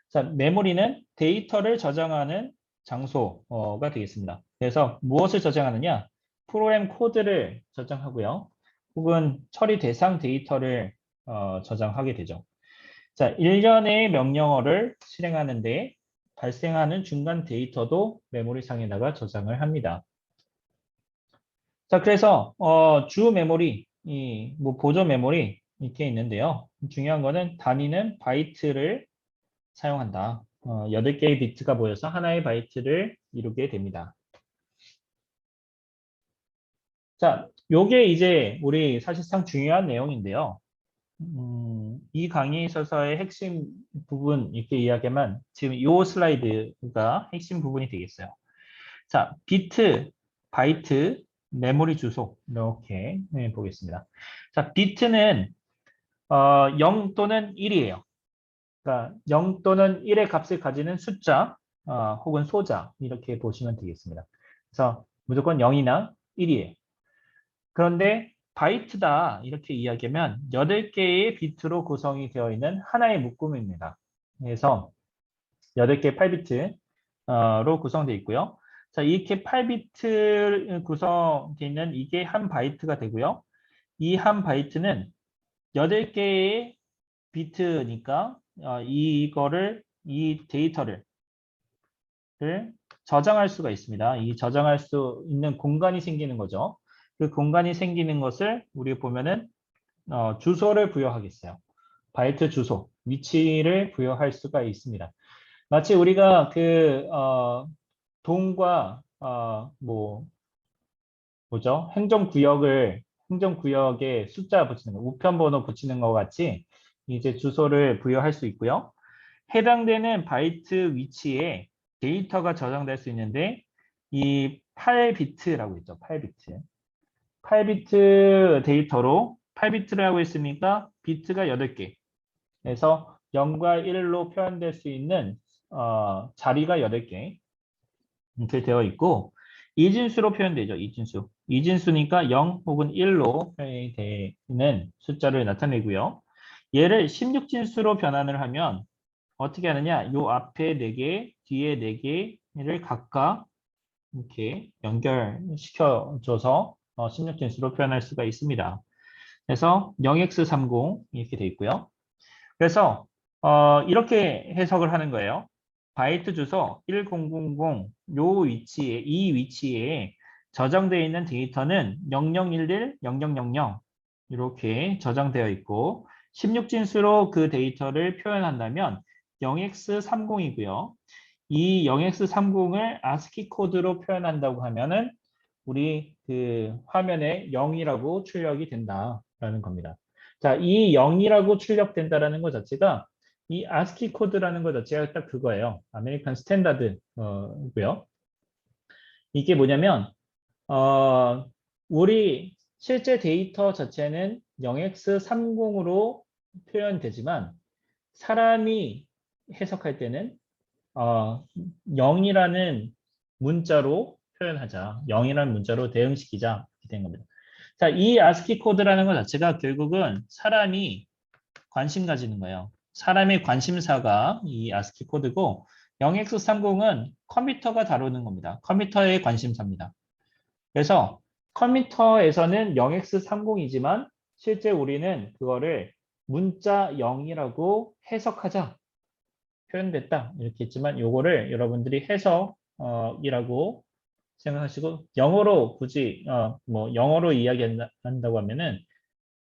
자, 메모리는 데이터를 저장하는 장소가 되겠습니다. 그래서 무엇을 저장하느냐? 프로그램 코드를 저장하고요. 혹은 처리 대상 데이터를 저장하게 되죠. 자, 일련의 명령어를 실행하는데 발생하는 중간 데이터도 메모리상에다가 저장을 합니다. 자, 그래서 주 메모리, 뭐 보조 메모리 이렇게 있는데요. 중요한 거는 단위는 바이트를 사용한다. 8개의 비트가 모여서 하나의 바이트를 이루게 됩니다. 자, 요게 이제 우리 사실상 중요한 내용인데요. 이 강의에 있어서의 핵심 부분 이렇게 이야기하면 지금 이 슬라이드가 핵심 부분이 되겠어요. 자, 비트, 바이트, 메모리 주소 이렇게 보겠습니다. 자, 비트는 0 또는 1이에요. 그러니까 0 또는 1의 값을 가지는 숫자 혹은 소자 이렇게 보시면 되겠습니다. 그래서 무조건 0이나 1이에요. 그런데 바이트다 이렇게 이야기하면 8개의 비트로 구성이 되어 있는 하나의 묶음입니다. 그래서 8개 8비트로 구성되어 있고요. 자, 이렇게 8비트 구성되어 있는 이게 한 바이트가 되고요. 이 한 바이트는 8개의 비트니까 이 데이터를 저장할 수가 있습니다. 이 저장할 수 있는 공간이 생기는 거죠. 그 공간이 생기는 것을 우리 보면은 주소를 부여하겠어요. 바이트 주소, 위치를 부여할 수가 있습니다. 마치 우리가 그 동과 뭐 뭐죠? 행정구역에 숫자 붙이는 거, 우편번호 붙이는 것 같이 이제 주소를 부여할 수 있고요. 해당되는 바이트 위치에 데이터가 저장될 수 있는데 이 8비트라고 있죠. 8비트. 8비트 데이터로 8비트라고 했으니까 비트가 8개. 그래서 0과 1로 표현될 수 있는 자리가 8개 이렇게 되어 있고 이진수로 표현되죠. 이진수. 이진수니까 0 혹은 1로 표현이 되는 숫자를 나타내고요. 얘를 16진수로 변환을 하면 어떻게 하느냐? 요 앞에 4개, 뒤에 4개를 각각 이렇게 연결시켜줘서 16진수로 표현할 수가 있습니다. 그래서 0x30 이렇게 돼 있고요. 그래서 이렇게 해석을 하는 거예요. 바이트 주소 1000 요 위치에 이 위치에 저장되어 있는 데이터는 0011 0000 이렇게 저장되어 있고 16진수로 그 데이터를 표현한다면 0x30이고요. 이 0x30을 ASCII 코드로 표현한다고 하면은 우리 그 화면에 0이라고 출력이 된다라는 겁니다. 자, 이 0이라고 출력된다라는 것 자체가 이 ASCII 코드라는 것 자체가 딱 그거예요. 아메리칸 스탠다드고요. 이게 뭐냐면 우리 실제 데이터 자체는 0x30으로 표현되지만 사람이 해석할 때는 0이라는 문자로 표현하자. 0이라는 문자로 대응시키자. 이렇게 된 겁니다. 자, 이 ASCII 코드라는 것 자체가 결국은 사람이 관심 가지는 거예요. 사람의 관심사가 이 ASCII 코드고 0x30은 컴퓨터가 다루는 겁니다. 컴퓨터의 관심사입니다. 그래서 컴퓨터에서는 0x30이지만 실제 우리는 그거를 문자 0이라고 해석하자. 표현됐다. 이렇게 했지만 요거를 여러분들이 해석이라고 생각하시고 영어로 굳이 뭐 영어로 이야기한다고 하면은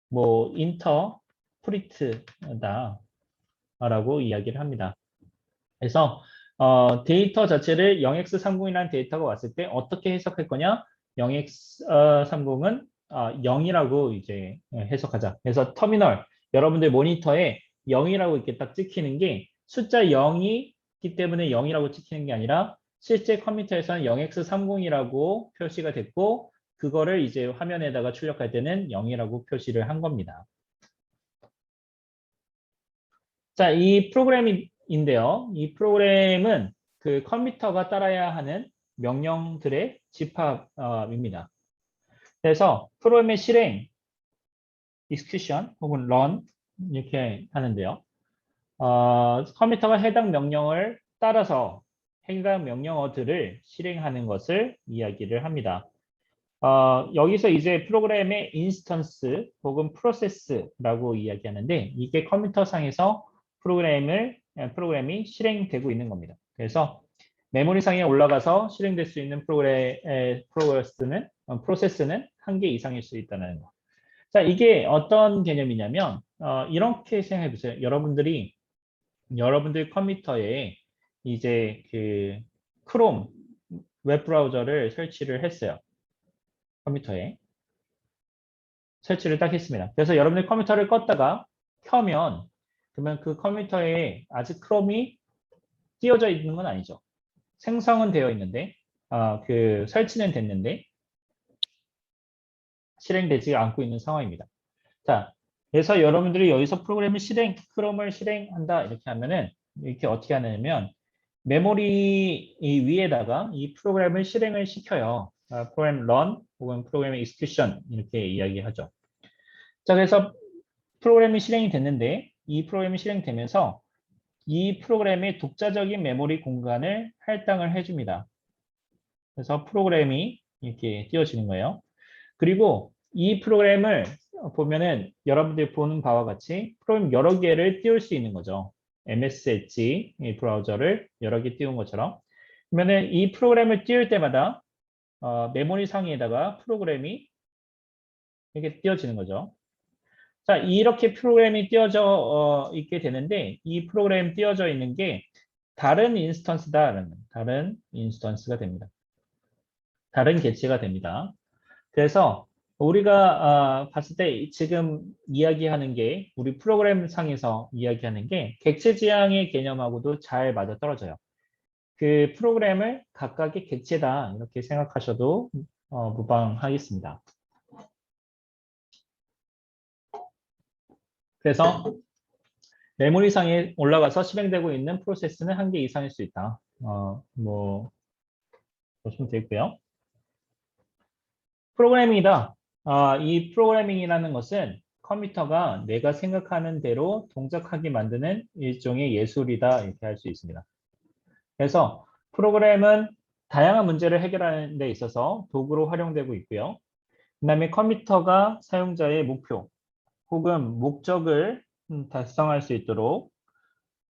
뭐 인터프리트다라고 이야기를 합니다. 그래서 데이터 자체를 0x30이라는 데이터가 왔을 때 어떻게 해석할 거냐? 0x30은 0이라고 이제 해석하자. 그래서 터미널 여러분들 모니터에 0이라고 이렇게 딱 찍히는 게 숫자 0이기 때문에 0이라고 찍히는 게 아니라 실제 컴퓨터에서는 0x30이라고 표시가 됐고 그거를 이제 화면에다가 출력할 때는 0이라고 표시를 한 겁니다. 자, 이 프로그램인데요. 이 프로그램은 그 컴퓨터가 따라야 하는 명령들의 집합입니다. 그래서 프로그램의 실행, execution 혹은 run 이렇게 하는데요. 컴퓨터가 해당 명령을 따라서 해당 명령어들을 실행하는 것을 이야기를 합니다. 여기서 이제 프로그램의 인스턴스 혹은 프로세스라고 이야기하는데 이게 컴퓨터상에서 프로그램이 실행되고 있는 겁니다. 그래서 메모리상에 올라가서 실행될 수 있는 프로세스는 한 개 이상일 수 있다는 거. 자, 이게 어떤 개념이냐면 이렇게 생각해 보세요. 여러분들 컴퓨터에 이제 그 크롬 웹브라우저를 설치를 했어요. 컴퓨터에. 설치를 딱 했습니다. 그래서 여러분들 컴퓨터를 껐다가 켜면 그러면 그 컴퓨터에 아직 크롬이 띄워져 있는 건 아니죠. 생성은 되어 있는데 그 설치는 됐는데 실행되지 않고 있는 상황입니다. 자, 그래서 여러분들이 여기서 크롬을 실행한다 이렇게 하면은 이렇게 어떻게 하냐면 메모리 위에다가 이 프로그램을 실행을 시켜요. 프로그램 run 혹은 프로그램 execution 이렇게 이야기하죠. 자, 그래서 프로그램이 실행이 됐는데 이 프로그램이 실행되면서 이 프로그램의 독자적인 메모리 공간을 할당을 해줍니다. 그래서 프로그램이 이렇게 띄워지는 거예요. 그리고 이 프로그램을 보면은 여러분들이 보는 바와 같이 프로그램 여러 개를 띄울 수 있는 거죠. MS 엣지 브라우저를 여러 개 띄운 것처럼. 그러면은 이 프로그램을 띄울 때마다 메모리 상에다가 프로그램이 이렇게 띄워지는 거죠. 자, 이렇게 프로그램이 띄워져 있게 되는데 이 프로그램 띄워져 있는 게 다른 다른 인스턴스가 됩니다. 다른 개체가 됩니다. 그래서 우리가 봤을 때 지금 이야기하는 게 우리 프로그램 상에서 이야기하는 게 객체 지향의 개념하고도 잘 맞아떨어져요. 그 프로그램을 각각의 객체다 이렇게 생각하셔도 무방하겠습니다. 그래서 메모리상에 올라가서 실행되고 있는 프로세스는 한 개 이상일 수 있다. 뭐 보시면 되고요. 프로그래밍이다. 이 프로그래밍이라는 것은 컴퓨터가 내가 생각하는 대로 동작하게 만드는 일종의 예술이다. 이렇게 할 수 있습니다. 그래서 프로그램은 다양한 문제를 해결하는 데 있어서 도구로 활용되고 있고요. 그다음에 컴퓨터가 사용자의 목표 혹은 목적을 달성할 수 있도록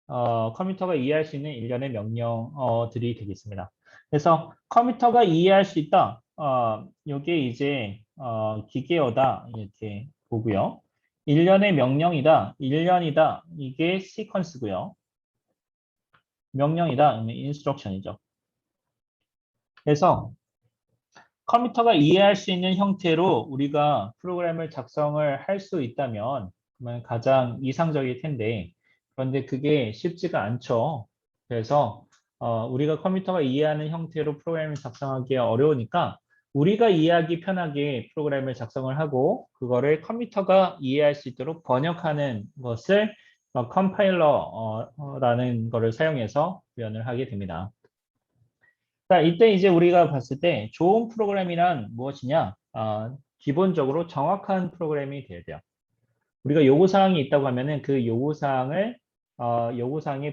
컴퓨터가 이해할 수 있는 일련의 명령들이 되겠습니다. 그래서 컴퓨터가 이해할 수 있다. 이게 이제 기계어다 이렇게 보고요. 일련의 명령이다. 일련이다. 이게 시퀀스고요. 명령이다. 인스트럭션이죠. 그래서 컴퓨터가 이해할 수 있는 형태로 우리가 프로그램을 작성을 할 수 있다면 그러면 가장 이상적일 텐데 그런데 그게 쉽지가 않죠. 그래서 우리가 컴퓨터가 이해하는 형태로 프로그램을 작성하기 어려우니까 우리가 이해하기 편하게 프로그램을 작성을 하고 그거를 컴퓨터가 이해할 수 있도록 번역하는 것을 컴파일러라는 것을 사용해서 구현을 하게 됩니다. 자, 이때 이제 우리가 봤을 때 좋은 프로그램이란 무엇이냐? 기본적으로 정확한 프로그램이 돼야 돼요. 우리가 요구사항이 있다고 하면은 그 요구사항에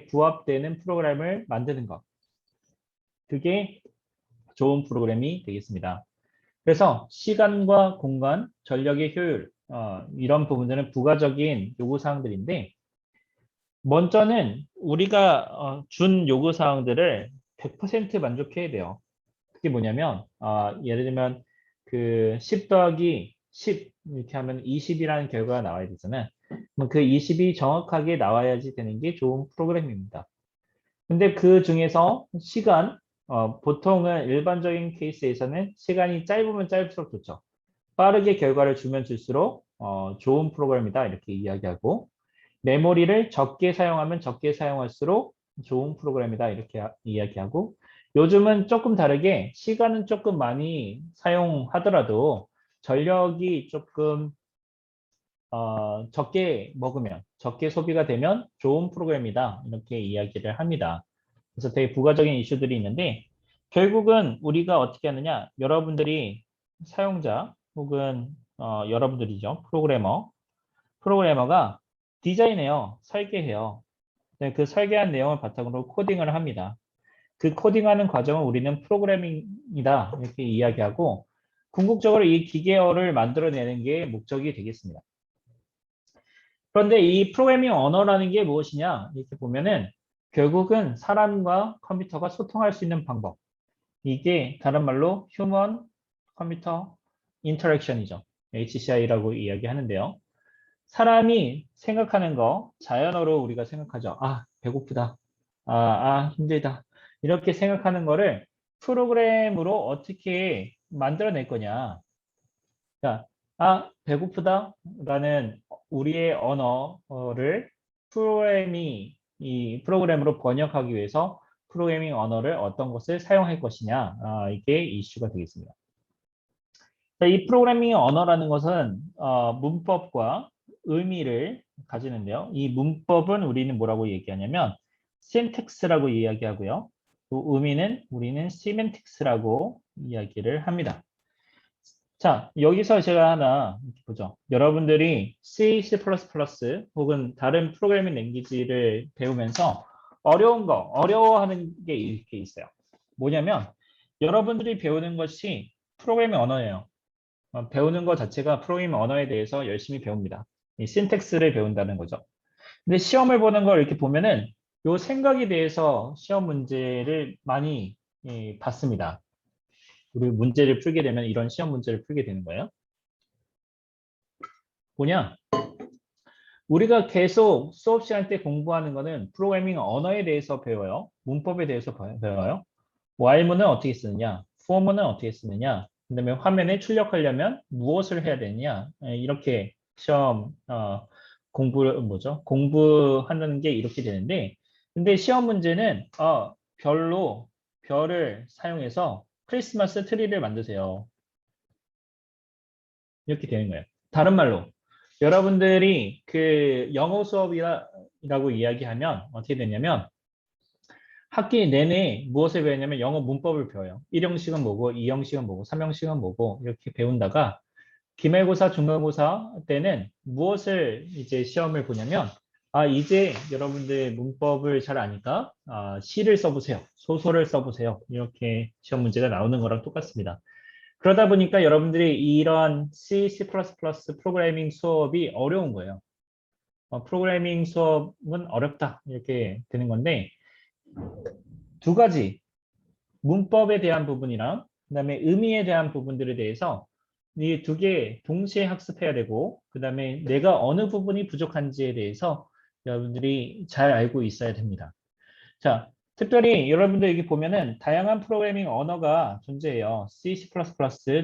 부합되는 프로그램을 만드는 것. 그게 좋은 프로그램이 되겠습니다. 그래서 시간과 공간, 전력의 효율, 이런 부분들은 부가적인 요구사항들인데 먼저는 우리가 준 요구사항들을 100% 만족해야 돼요. 그게 뭐냐면 예를 들면 그 10 더하기 10 이렇게 하면 20이라는 결과가 나와야 되잖아요. 그럼 그 20이 정확하게 나와야지 되는 게 좋은 프로그램입니다. 근데 그 중에서 시간, 보통은 일반적인 케이스에서는 시간이 짧으면 짧을수록 좋죠. 빠르게 결과를 주면 줄수록 좋은 프로그램이다 이렇게 이야기하고 메모리를 적게 사용하면 적게 사용할수록 좋은 프로그램이다 이렇게 이야기하고 요즘은 조금 다르게 시간은 조금 많이 사용하더라도 전력이 조금 적게 먹으면 적게 소비가 되면 좋은 프로그램이다 이렇게 이야기를 합니다. 그래서 되게 부가적인 이슈들이 있는데 결국은 우리가 어떻게 하느냐 여러분들이 사용자 혹은 여러분들이죠 프로그래머가 디자인해요 설계해요. 네, 그 설계한 내용을 바탕으로 코딩을 합니다. 그 코딩하는 과정을 우리는 프로그래밍이다 이렇게 이야기하고 궁극적으로 이 기계어를 만들어내는 게 목적이 되겠습니다. 그런데 이 프로그래밍 언어라는 게 무엇이냐 이렇게 보면은 결국은 사람과 컴퓨터가 소통할 수 있는 방법 이게 다른 말로 휴먼 컴퓨터 인터랙션이죠. HCI라고 이야기하는데요. 사람이 생각하는 거 자연어로 우리가 생각하죠. 배고프다. 힘들다. 이렇게 생각하는 거를 프로그램으로 어떻게 만들어낼 거냐. 자, 배고프다라는 우리의 언어를 이 프로그램으로 번역하기 위해서 프로그래밍 언어를 어떤 것을 사용할 것이냐. 이게 이슈가 되겠습니다. 자, 이 프로그래밍 언어라는 것은 문법과 의미를 가지는데요. 이 문법은 우리는 뭐라고 얘기하냐면 syntax라고 이야기하고요. 또 의미는 우리는 semantics라고 이야기를 합니다. 자, 여기서 제가 하나 보죠. 여러분들이 C, C++ 혹은 다른 프로그래밍 랭귀지를 배우면서 어려워하는 게 이렇게 있어요. 뭐냐면 여러분들이 배우는 것이 프로그래밍 언어예요. 배우는 것 자체가 프로그래밍 언어에 대해서 열심히 배웁니다. 이 신텍스를 배운다는 거죠. 근데 시험을 보는 걸 이렇게 보면은 요 생각에 대해서 시험 문제를 많이 봤습니다. 우리 문제를 풀게 되면 이런 시험 문제를 풀게 되는 거예요. 뭐냐? 우리가 계속 수업 시간 때 공부하는 거는 프로그래밍 언어에 대해서 배워요. 문법에 대해서 배워요. while문은 어떻게 쓰느냐, for문은 어떻게 쓰느냐, 그다음에 화면에 출력하려면 무엇을 해야 되느냐, 이렇게 시험 공부하는 게 이렇게 되는데, 근데 시험 문제는 별을 사용해서 크리스마스 트리를 만드세요. 이렇게 되는 거예요. 다른 말로 여러분들이 그 영어 수업이라고 이야기하면 어떻게 되냐면 학기 내내 무엇을 배우냐면 영어 문법을 배워요. 1형식은 뭐고, 2형식은 뭐고, 3형식은 뭐고 이렇게 배운다가 기말고사, 중간고사 때는 무엇을 이제 시험을 보냐면 이제 여러분들 문법을 잘 아니까 시를 써보세요. 소설을 써보세요. 이렇게 시험 문제가 나오는 거랑 똑같습니다. 그러다 보니까 여러분들이 이런 C, C++ 프로그래밍 수업이 어려운 거예요. 프로그래밍 수업은 어렵다 이렇게 되는 건데 두 가지 문법에 대한 부분이랑 그다음에 의미에 대한 부분들에 대해서 이 두 개 동시에 학습해야 되고 그다음에 내가 어느 부분이 부족한지에 대해서 여러분들이 잘 알고 있어야 됩니다. 자, 특별히 여러분들 여기 보면은 다양한 프로그래밍 언어가 존재해요. C, C++,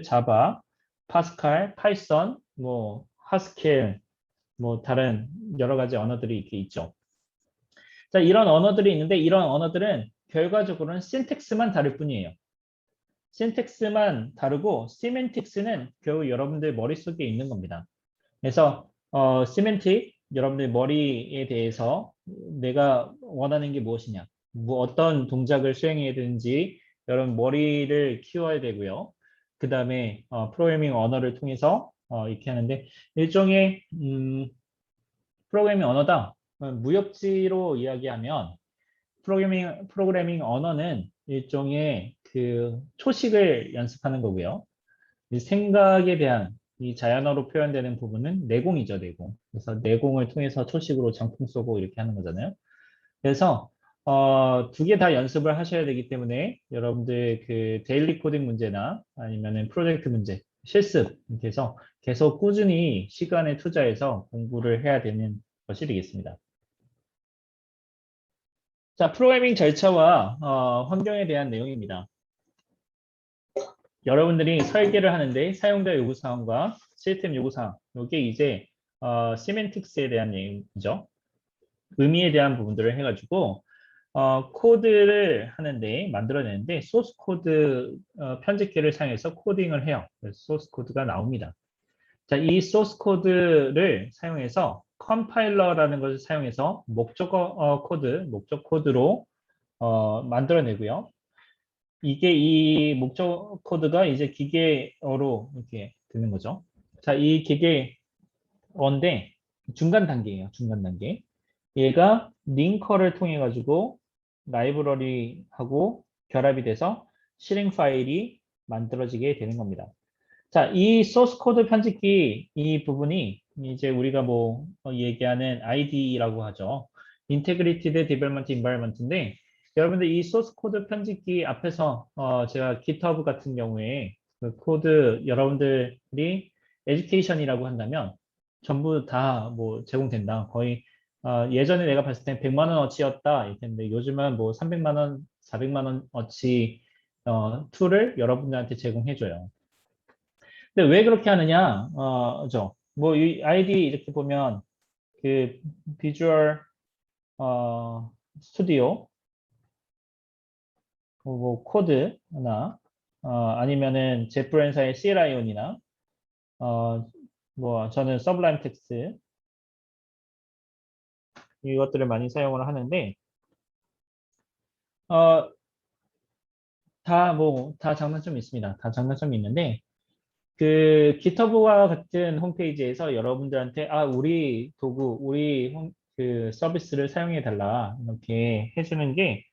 자바, 파스칼, 파이썬, 뭐 하스켈, 뭐 다른 여러 가지 언어들이 이렇게 있죠. 자, 이런 언어들이 있는데 이런 언어들은 결과적으로는 신텍스만 다를 뿐이에요. 신텍스만 다르고 시멘틱스는 결국 여러분들 머릿속에 있는 겁니다. 그래서 시멘틱 여러분들 머리에 대해서 내가 원하는 게 무엇이냐 뭐 어떤 동작을 수행해야 되는지 여러분 머리를 키워야 되고요. 그 다음에 프로그래밍 언어를 통해서 이렇게 하는데 일종의 프로그래밍 언어다. 무협지로 이야기하면 프로그래밍 언어는 일종의 그 초식을 연습하는 거고요. 이 생각에 대한 이 자연어로 표현되는 부분은 내공이죠, 내공. 그래서 내공을 통해서 초식으로 장풍 쏘고 이렇게 하는 거잖아요. 그래서 두 개 다 연습을 하셔야 되기 때문에 여러분들 그 데일리 코딩 문제나 아니면은 프로젝트 문제, 실습 이렇게 해서 계속 꾸준히 시간을 투자해서 공부를 해야 되는 것이 되겠습니다. 자, 프로그래밍 절차와 환경에 대한 내용입니다. 여러분들이 설계를 하는데 사용자 요구사항과 시스템 요구사항, 이게 이제 시멘틱스에 대한 내용이죠. 의미에 대한 부분들을 해가지고 코드를 하는데 만들어내는데 소스 코드 편집기를 사용해서 코딩을 해요. 그래서 소스 코드가 나옵니다. 자, 이 소스 코드를 사용해서 컴파일러라는 것을 사용해서 목적 코드로 만들어내고요. 이게 이 목적 코드가 이제 기계어로 이렇게 되는 거죠. 자, 이 기계어인데 중간 단계예요. 중간 단계. 얘가 링커를 통해 가지고 라이브러리하고 결합이 돼서 실행 파일이 만들어지게 되는 겁니다. 자, 이 소스 코드 편집기 이 부분이 이제 우리가 뭐 얘기하는 IDE라고 하죠. Integrated Development Environment인데 여러분들 이 소스 코드 편집기 앞에서 제가 GitHub 같은 경우에 그 코드 여러분들이 에듀케이션이라고 한다면 전부 다 뭐 제공된다. 거의 예전에 내가 봤을 땐 100만 원어치였다 이렇게 했는데 요즘은 뭐 300만 원, 400만 원어치 툴을 여러분들한테 제공해줘요. 근데 왜 그렇게 하느냐? 뭐이 아이디 이렇게 보면 그 비주얼 스튜디오 뭐 코드나 아니면은 제프렌사의 CLI온이나 뭐 저는 서블라임 텍스트 이것들을 많이 사용을 하는데 어, 다 장단점이 있습니다. 다 장단점이 있는데 그 GitHub와 같은 홈페이지에서 여러분들한테 우리 도구, 그 서비스를 사용해 달라 이렇게 해주는 게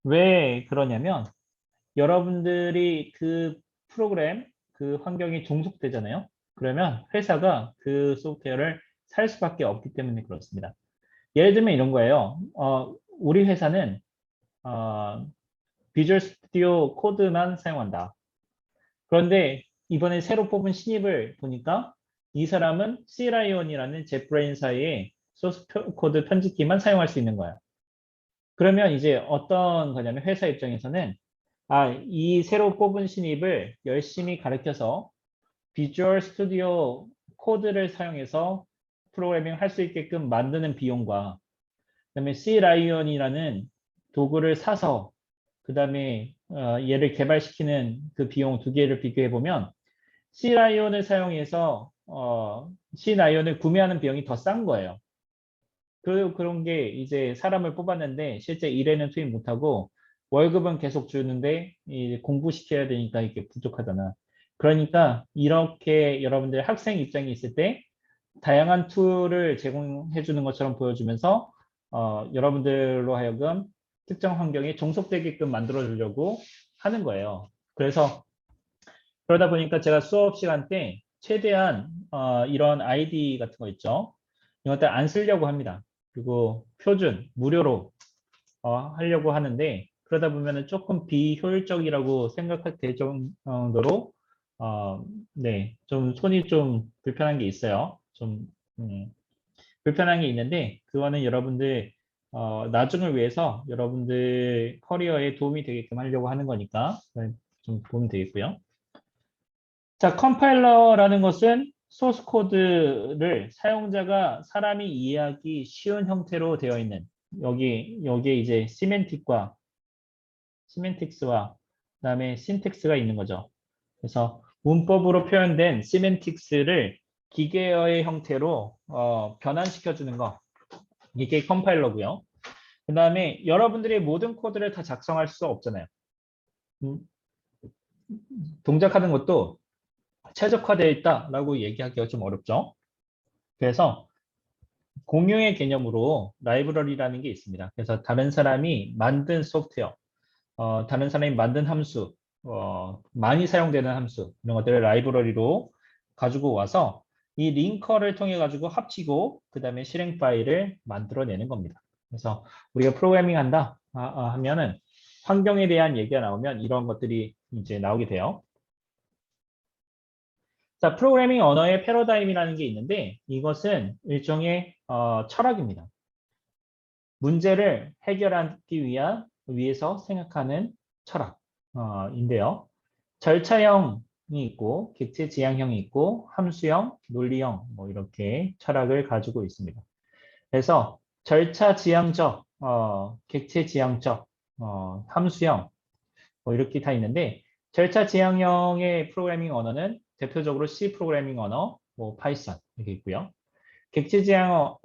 왜 그러냐면 여러분들이 그 프로그램, 그 환경이 종속되잖아요. 그러면 회사가 그 소프트웨어를 살 수밖에 없기 때문에 그렇습니다. 예를 들면 이런 거예요. 우리 회사는 비주얼 스튜디오 코드만 사용한다. 그런데 이번에 새로 뽑은 신입을 보니까 이 사람은 CLI온이라는 젯브레인사의 소스 코드 편집기만 사용할 수 있는 거야. 그러면 이제 어떤 거냐면 회사 입장에서는 이 새로 뽑은 신입을 열심히 가르쳐서 비주얼 스튜디오 코드를 사용해서 프로그래밍 할 수 있게끔 만드는 비용과 그다음에 CLI온이라는 도구를 사서 그다음에 얘를 개발시키는 그 비용 두 개를 비교해 보면 C라이온을 사용해서 C라이온을 구매하는 비용이 더 싼 거예요. 그런 게 이제 사람을 뽑았는데 실제 일에는 투입 못하고 월급은 계속 주는데 이 공부시켜야 되니까 이게 부족하잖아. 그러니까 이렇게 여러분들 학생 입장에 있을 때 다양한 툴을 제공해 주는 것처럼 보여주면서 여러분들로 하여금 특정 환경에 종속되게끔 만들어 주려고 하는 거예요. 그래서 그러다 보니까 제가 수업 시간 때 최대한 이런 아이디 같은 거 있죠. 이런 것들 안 쓰려고 합니다. 그리고 표준, 무료로 하려고 하는데 그러다 보면은 조금 비효율적이라고 생각될 정도로 네, 좀 손이 좀 불편한 게 있어요. 좀 불편한 게 있는데 그거는 여러분들 나중을 위해서 여러분들 커리어에 도움이 되게끔 하려고 하는 거니까 좀 보면 되겠고요. 자, 컴파일러라는 것은 소스 코드를 사용자가 사람이 이해하기 쉬운 형태로 되어 있는 여기에 이제 시멘틱스와 그다음에 신텍스가 있는 거죠. 그래서 문법으로 표현된 시멘틱스를 기계어의 형태로 변환시켜 주는 거. 이게 컴파일러고요. 그다음에 여러분들이 모든 코드를 다 작성할 수 없잖아요. 음, 동작하는 것도 최적화되어 있다라고 얘기하기가 좀 어렵죠. 그래서 공유의 개념으로 라이브러리라는 게 있습니다. 그래서 다른 사람이 만든 소프트웨어, 다른 사람이 만든 함수, 많이 사용되는 함수 이런 것들을 라이브러리로 가지고 와서 이 링커를 통해 가지고 합치고 그 다음에 실행 파일을 만들어내는 겁니다. 그래서 우리가 프로그래밍 한다 하면은 환경에 대한 얘기가 나오면 이런 것들이 이제 나오게 돼요. 자, 프로그래밍 언어의 패러다임이라는 게 있는데 이것은 일종의 철학입니다. 문제를 해결하기 위해서 생각하는 철학인데요. 절차형이 있고 객체 지향형이 있고 함수형, 논리형 뭐 이렇게 철학을 가지고 있습니다. 그래서 절차 지향적, 객체 지향적, 함수형 뭐 이렇게 다 있는데 절차 지향형의 프로그래밍 언어는 대표적으로 C 프로그래밍 언어, 뭐 파이썬 이렇게 있고요. 객체 지향형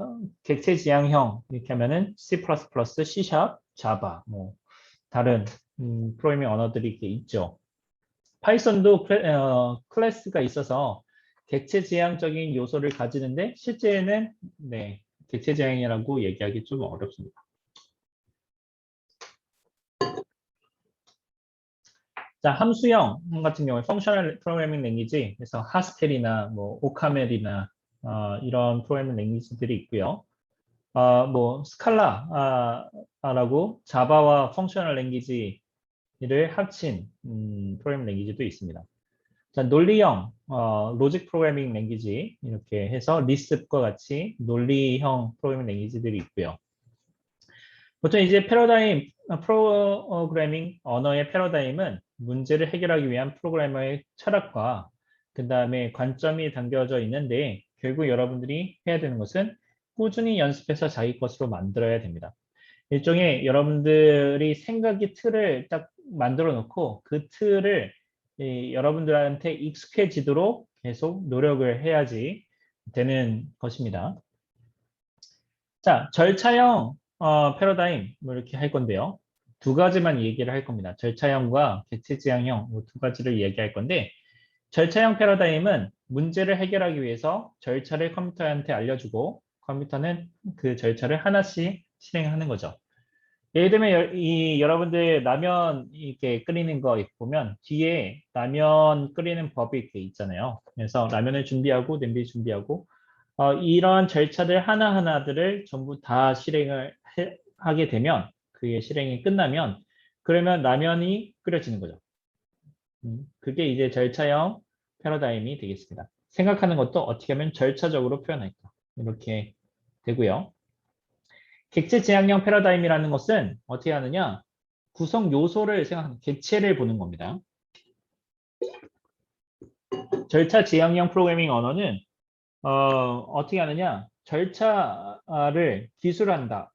이렇게 하면은 C++, C#, 자바 뭐 다른 프로그래밍 언어들이 이렇게 있죠. 파이썬도 클래스가 있어서 객체 지향적인 요소를 가지는데 실제는 네, 객체 지향이라고 얘기하기 좀 어렵습니다. 자, 함수형 같은 경우에 펑셔널 프로그래밍 랭귀지, 그래서 하스켈이나 뭐 오카멜이나 이런 프로그래밍 랭귀지들이 있고요. 뭐 스칼라라고 자바와 펑셔널 랭귀지를 합친 프로그래밍 랭귀지도 있습니다. 자, 논리형 로직 프로그래밍 랭귀지 이렇게 해서 리스프과 같이 논리형 프로그래밍 랭귀지들이 있고요. 보통 이제 프로그래밍 언어의 패러다임은 문제를 해결하기 위한 프로그래머의 철학과 그 다음에 관점이 담겨져 있는데 결국 여러분들이 해야 되는 것은 꾸준히 연습해서 자기 것으로 만들어야 됩니다. 일종의 여러분들이 생각의 틀을 딱 만들어 놓고 그 틀을 여러분들한테 익숙해지도록 계속 노력을 해야지 되는 것입니다. 자, 절차형 패러다임 뭐 이렇게 할 건데요. 두 가지만 얘기를 할 겁니다. 절차형과 객체 지향형 두 가지를 얘기할 건데 절차형 패러다임은 문제를 해결하기 위해서 절차를 컴퓨터한테 알려주고 컴퓨터는 그 절차를 하나씩 실행하는 거죠. 예를 들면 여러분들 라면 이렇게 끓이는 거 보면 뒤에 라면 끓이는 법이 이렇게 있잖아요. 그래서 라면을 준비하고 냄비 준비하고 이런 절차들 하나하나들을 전부 다 실행을 하게 되면 그게 실행이 끝나면 그러면 라면이 끓여지는 거죠. 그게 이제 절차형 패러다임이 되겠습니다. 생각하는 것도 어떻게 하면 절차적으로 표현할까 이렇게 되고요. 객체 지향형 패러다임이라는 것은 어떻게 하느냐 구성 요소를 생각하는 객체를 보는 겁니다. 절차 지향형 프로그래밍 언어는 어떻게 하느냐 절차를 기술한다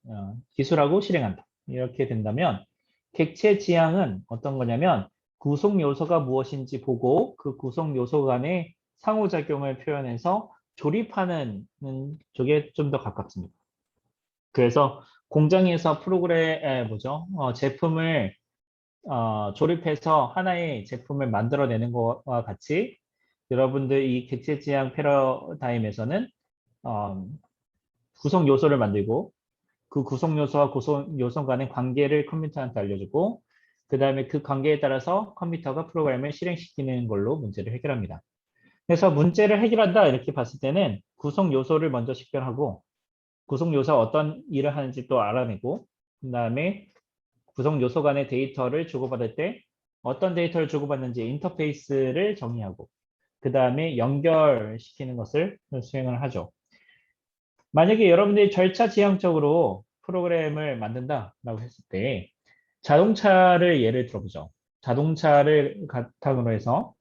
기술하고 실행한다 이렇게 된다면 객체 지향은 어떤 거냐면 구성 요소가 무엇인지 보고 그 구성 요소 간의 상호작용을 표현해서 조립하는 쪽에 좀 더 가깝습니다. 그래서 공장에서 제품을 조립해서 하나의 제품을 만들어내는 것과 같이 여러분들 이 객체 지향 패러다임에서는 어, 구성 요소를 만들고 그 구성 요소와 구성 요소 간의 관계를 컴퓨터한테 알려주고 그 다음에 그 관계에 따라서 컴퓨터가 프로그램을 실행시키는 걸로 문제를 해결합니다. 그래서 문제를 해결한다 이렇게 봤을 때는 구성 요소를 먼저 식별하고 구성 요소가 어떤 일을 하는지 또 알아내고 그 다음에 구성 요소 간의 데이터를 주고받을 때 어떤 데이터를 주고받는지 인터페이스를 정의하고 그 다음에 연결시키는 것을 수행을 하죠. 만약에 여러분들이 절차 지향적으로 프로그램을 만든다라고 했을 때 자동차를 예를 들어보죠. 자동차를 바탕으로 해서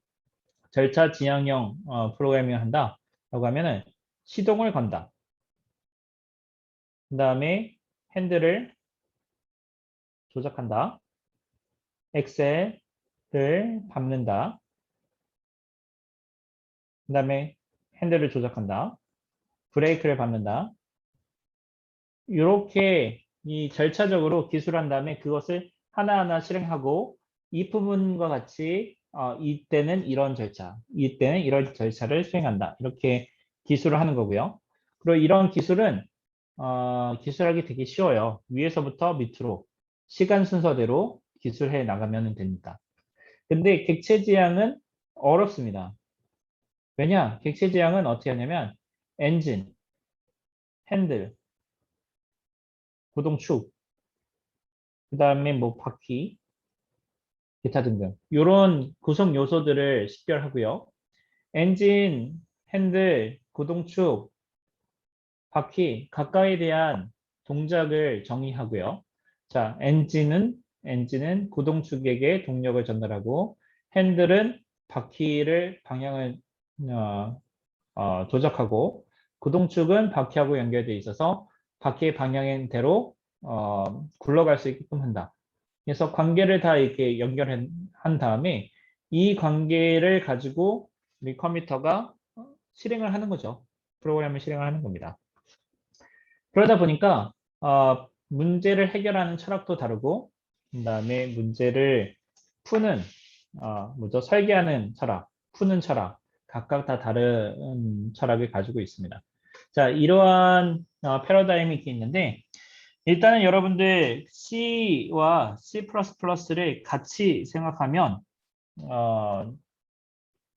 절차 지향형 프로그래밍을 한다라고 하면은 시동을 건다. 그 다음에 핸들을 조작한다. 엑셀을 밟는다. 그 다음에 핸들을 조작한다. 브레이크를 밟는다. 이렇게 이 절차적으로 기술한 다음에 그것을 하나하나 실행하고 이 부분과 같이 이때는 이런 절차, 이때는 이런 절차를 수행한다. 이렇게 기술을 하는 거고요. 그리고 이런 기술은 기술하기 되게 쉬워요. 위에서부터 밑으로 시간 순서대로 기술해 나가면 됩니다. 근데 객체 지향은 어렵습니다. 왜냐? 객체 지향은 어떻게 하냐면 엔진, 핸들, 구동축, 그 다음에 뭐 바퀴, 기타 등등 이런 구성 요소들을 식별하고요. 엔진, 핸들, 구동축, 바퀴 각각에 대한 동작을 정의하고요. 자, 엔진은 구동축에게 동력을 전달하고 핸들은 바퀴를 방향을 어, 조작하고 구동축은 바퀴하고 연결되어 있어서 바퀴의 방향인 대로 굴러갈 수 있게끔 한다. 그래서 관계를 다 이렇게 연결한 다음에 이 관계를 가지고 우리 컴퓨터가 실행을 하는 거죠. 프로그램을 실행을 하는 겁니다. 그러다 보니까 문제를 해결하는 철학도 다르고 그다음에 문제를 푸는 설계하는 철학, 푸는 철학 각각 다 다른 철학을 가지고 있습니다. 자, 이러한 패러다임이 있는데 일단은 여러분들 C와 C++를 같이 생각하면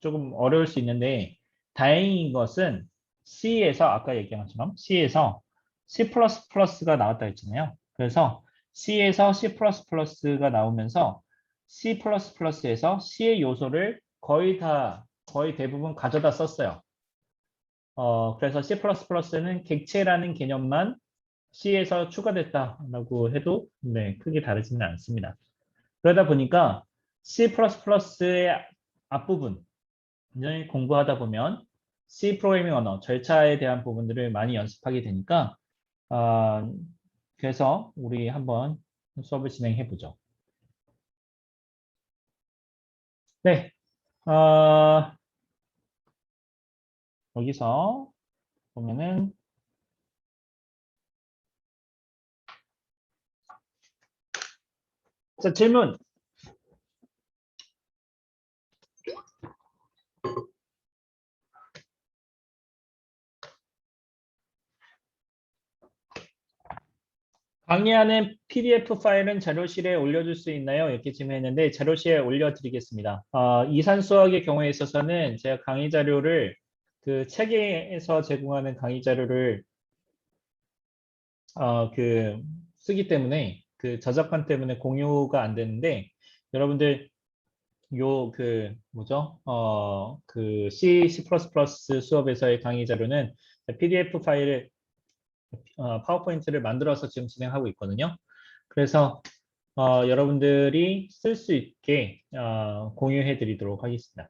조금 어려울 수 있는데 다행인 것은 C에서 아까 얘기한 것처럼 C에서 C++가 나왔다 했잖아요. 그래서 C에서 C++가 나오면서 C++에서 C의 요소를 거의 대부분 가져다 썼어요. 그래서 C++는 객체라는 개념만 C에서 추가됐다라고 해도 크게 다르지는 않습니다. 그러다 보니까 C++의 앞부분 공부하다 보면 C 프로그래밍 언어 절차에 대한 부분들을 많이 연습하게 되니까 그래서 우리 한번 수업을 진행해 보죠. 네, 여기서 보면은 자, 질문. 강의하는 PDF 파일은 자료실에 올려줄 수 있나요? 이렇게 질문했는데 자료실에 올려드리겠습니다. 이산 수학의 경우에 있어서는 제가 강의 자료를 그 체계에서 제공하는 강의 자료를 쓰기 때문에 그 저작권 때문에 공유가 안 되는데 여러분들 그 C, C++ 수업에서의 강의 자료는 PDF 파일을 파워포인트를 만들어서 지금 진행하고 있거든요. 그래서 여러분들이 쓸 수 있게 공유해 드리도록 하겠습니다.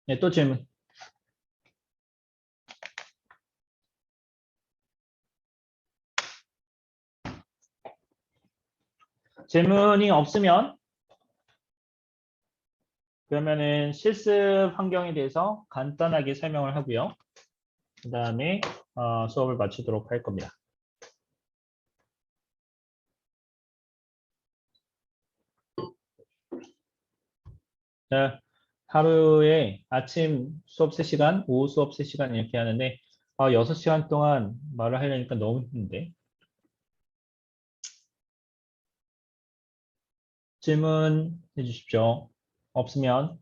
네, 또 질문. 질문이 없으면 그러면은 실습 환경에 대해서 간단하게 설명을 하고요. 그 다음에 수업을 마치도록 할 겁니다. 자, 하루에 아침 수업 3시간, 오후 수업 3시간 이렇게 하는데 6시간 동안 말을 하려니까 너무 힘든데. 질문해 주십시오. 없으면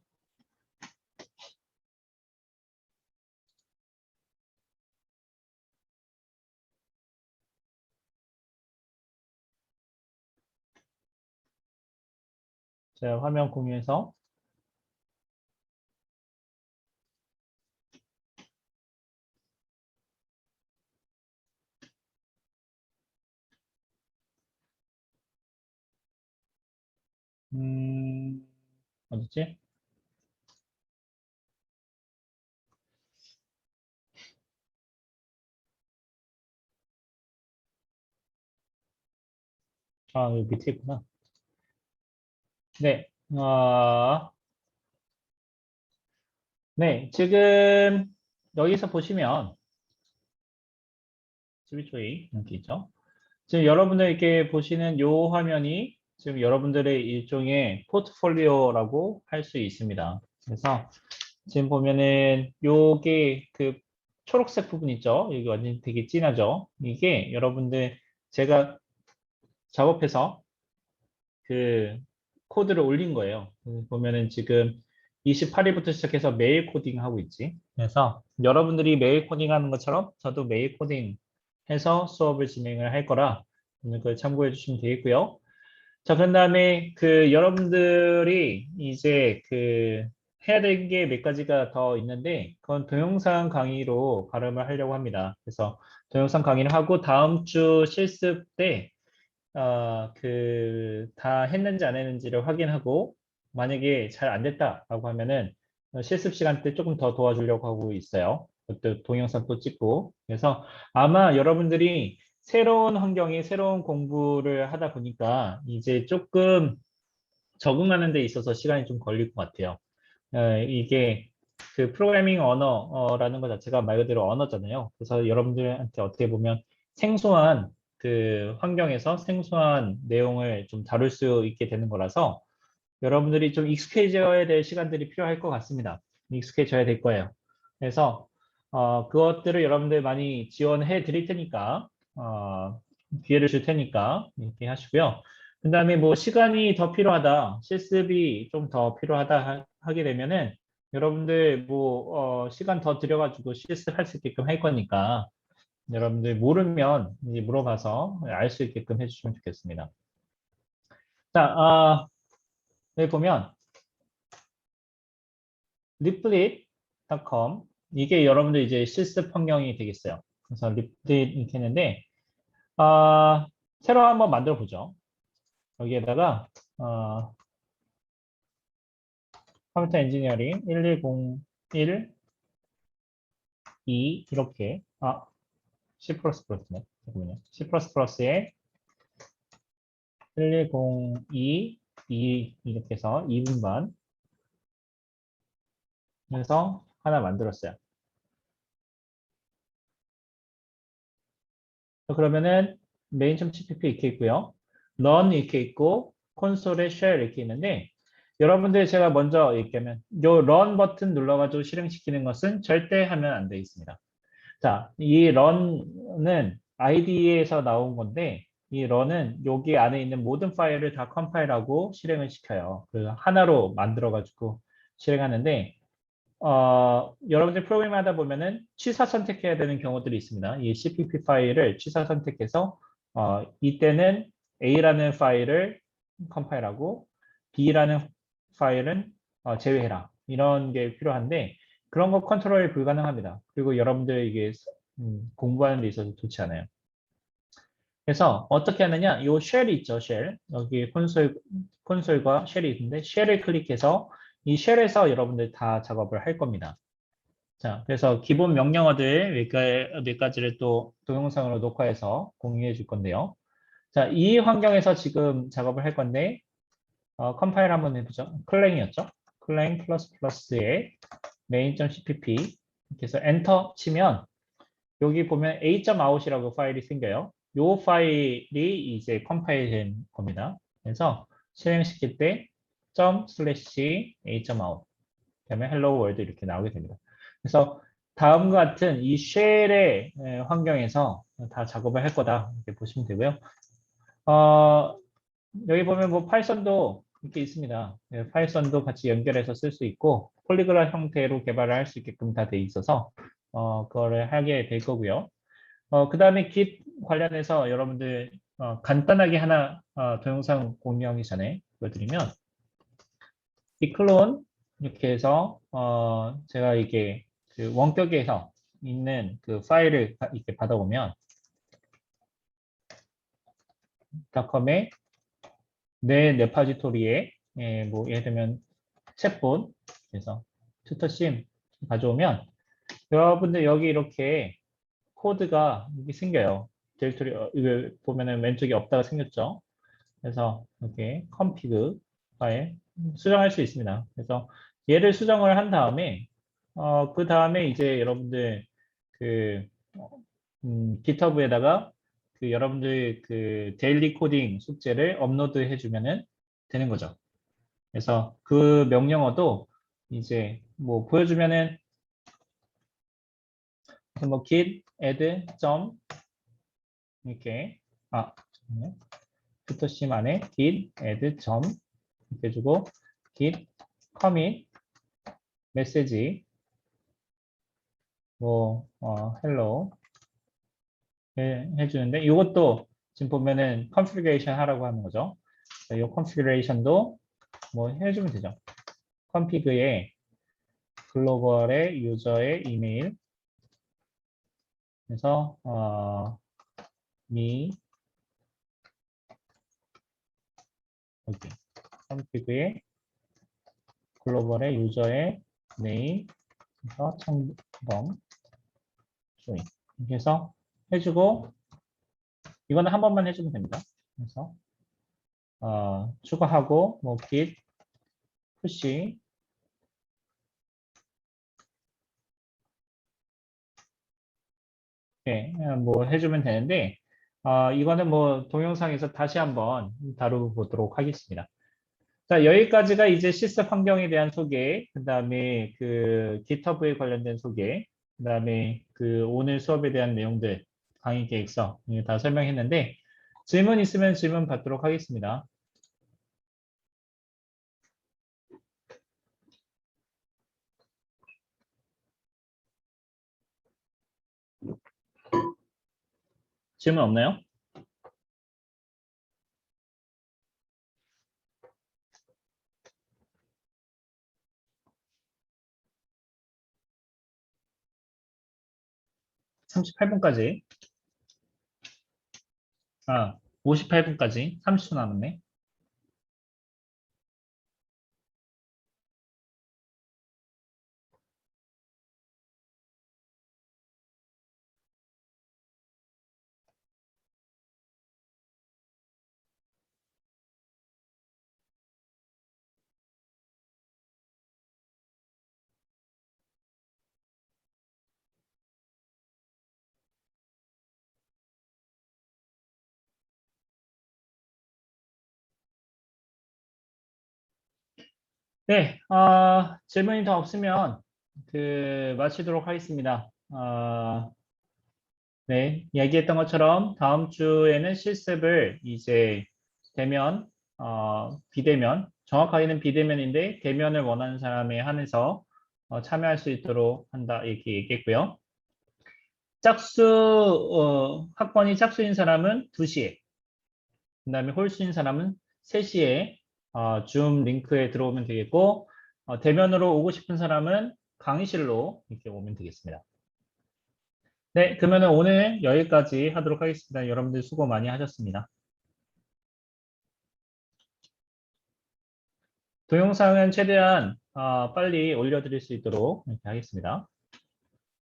제가 화면 공유해서 어딨지? 여기 밑에 있구나. 네. 네, 지금 여기서 보시면 12초에 이렇게 있죠. 지금 여러분들 이렇게 보시는 요 화면이 지금 여러분들의 일종의 포트폴리오라고 할 수 있습니다. 그래서 지금 보면은 요게 그 초록색 부분 있죠? 여기 완전 되게 진하죠? 이게 여러분들 제가 작업해서 그 코드를 올린 거예요. 보면은 지금 28일부터 시작해서 메일 코딩 하고 있지. 그래서 여러분들이 메일 코딩 하는 것처럼 저도 메일 코딩 해서 수업을 진행을 할 거라 그걸 참고해 주시면 되겠고요. 자, 그런 다음에 그 여러분들이 이제 그 해야 되는 게 몇 가지가 더 있는데 그건 동영상 강의로 발음을 하려고 합니다. 그래서 동영상 강의를 하고 다음 주 실습 때 다 했는지 안 했는지를 확인하고 만약에 잘 안 됐다라고 하면은 실습 시간 때 조금 더 도와주려고 하고 있어요. 또 동영상 또 찍고. 그래서 아마 여러분들이 새로운 환경에 새로운 공부를 하다 보니까 이제 조금 적응하는 데 있어서 시간이 좀 걸릴 것 같아요. 이게 그 프로그래밍 언어라는 것 자체가 말 그대로 언어잖아요. 그래서 여러분들한테 어떻게 보면 생소한 그 환경에서 생소한 내용을 좀 다룰 수 있게 되는 거라서 여러분들이 좀 익숙해져야 될 시간들이 필요할 것 같습니다. 익숙해져야 될 거예요. 그래서 그것들을 여러분들 많이 지원해 드릴 테니까 기회를 줄 테니까 이렇게 하시고요. 그 다음에 뭐 시간이 더 필요하다, 실습이 좀 더 필요하다 하게 되면은 여러분들 뭐 시간 더 들여가지고 실습할 수 있게끔 할 거니까 여러분들 모르면 이제 물어봐서 알 수 있게끔 해주시면 좋겠습니다. 자, 여기 보면 리플릿.com 이게 여러분들 이제 실습 환경이 되겠어요. 그래서 리플릿 이렇게 했는데 새로 한번 만들어 보죠. 여기에다가 컴퓨터 엔지니어링 1101 2 이렇게 C++네. 잠깐만요. C++에 1102 2 이렇게 해서 2분반 해서 하나 만들었어요. 그러면은 main.cpp 이렇게 있고요. run 이렇게 있고 콘솔에 shell 이렇게 있는데 여러분들 제가 먼저 얘기하면 요 run 버튼 눌러가지고 실행시키는 것은 절대 하면 안 되어 있습니다. 자, 이 run은 IDE에서 나온 건데 이 run은 여기 안에 있는 모든 파일을 다 컴파일하고 실행을 시켜요. 그 하나로 만들어가지고 실행하는데 여러분들 프로그램 하다 보면은 취사 선택해야 되는 경우들이 있습니다. 이 CPP 파일을 취사 선택해서 이때는 A라는 파일을 컴파일하고 B라는 파일은 제외해라. 이런 게 필요한데 그런 거 컨트롤이 불가능합니다. 그리고 여러분들 이게 공부하는 데 있어서 좋지 않아요. 그래서 어떻게 하느냐? 이 쉘이 있죠, 쉘. 여기 콘솔과 쉘이 있는데 쉘을 클릭해서 이 쉘에서 여러분들 다 작업을 할 겁니다. 자, 그래서 기본 명령어들 몇 가지를 또 동영상으로 녹화해서 공유해 줄 건데요. 자, 이 환경에서 지금 작업을 할 건데 컴파일 한번 해보죠. 클랭이었죠? 클랭 플러스 플러스에 main.cpp 이렇게 해서 엔터 치면 여기 보면 a.out이라고 파일이 생겨요. 이 파일이 이제 컴파일 된 겁니다. 그래서 실행시킬 때 a.out 그다음에 hello world 이렇게 나오게 됩니다. 그래서 다음과 같은 이 쉘의 환경에서 다 작업을 할 거다 이렇게 보시면 되고요. 여기 보면 뭐 파이썬도 이렇게 있습니다. 파이썬도 같이 연결해서 쓸 수 있고 폴리글라 형태로 개발을 할 수 있게끔 다 돼 있어서 그거를 하게 될 거고요. 그 다음에 Git 관련해서 여러분들 간단하게 하나 동영상 공유하기 전에 보여드리면 이 클론 이렇게 해서 제가 이게 그 원격에서 있는 그 파일을 이렇게 받아오면 닷컴의 내 레파지토리에 뭐 예를 들면 챗봇 그래서 튜터심 가져오면 여러분들 여기 이렇게 코드가 이렇게 생겨요. 디렉토리 이거 보면은 왼쪽에 없다가 생겼죠. 그래서 이렇게 컴피그 파일 수정할 수 있습니다. 그래서 얘를 수정을 한 다음에 그 다음에 이제 여러분들 그 GitHub에다가 그 여러분들 그 데일리 코딩 숙제를 업로드 해주면은 되는 거죠. 그래서 그 명령어도 이제 뭐 보여주면은 뭐 git add 점 이렇게 잠깐만요. 부터심 안에 git add 점 이렇게 해주고 git commit 메시지 뭐 hello 해주는데 이것도 지금 보면은 configuration 하라고 하는 거죠. 이 configuration도 뭐 해주면 되죠. config에 글로벌의 유저의 이메일 그래서 me 여기 config에 글로벌의 유저의 네임 그래서 청범 조인 이렇게 해서 해주고 이거는 한 번만 해주면 됩니다. 그래서 추가하고 뭐 git push 뭐 해주면 되는데 이거는 뭐 동영상에서 다시 한번 다뤄보도록 하겠습니다. 자, 여기까지가 이제 실습 환경에 대한 소개, 그 다음에 그 GitHub에 관련된 소개, 그 다음에 그 오늘 수업에 대한 내용들, 강의 계획서 다 설명했는데 질문 있으면 질문 받도록 하겠습니다. 질문 없나요? (38분까지) (58분까지) 30초 남았네. 네, 질문이 더 없으면 그 마치도록 하겠습니다. 네, 얘기했던 것처럼 다음 주에는 실습을 이제 대면, 비대면, 정확하게는 비대면인데 대면을 원하는 사람에 한해서 참여할 수 있도록 한다 이렇게 얘기했고요. 학번이 짝수인 사람은 2시에, 그 다음에 홀수인 사람은 3시에 줌 링크에 들어오면 되겠고 대면으로 오고 싶은 사람은 강의실로 이렇게 오면 되겠습니다. 네, 그러면 오늘 여기까지 하도록 하겠습니다. 여러분들 수고 많이 하셨습니다. 동영상은 최대한 빨리 올려드릴 수 있도록 이렇게 하겠습니다.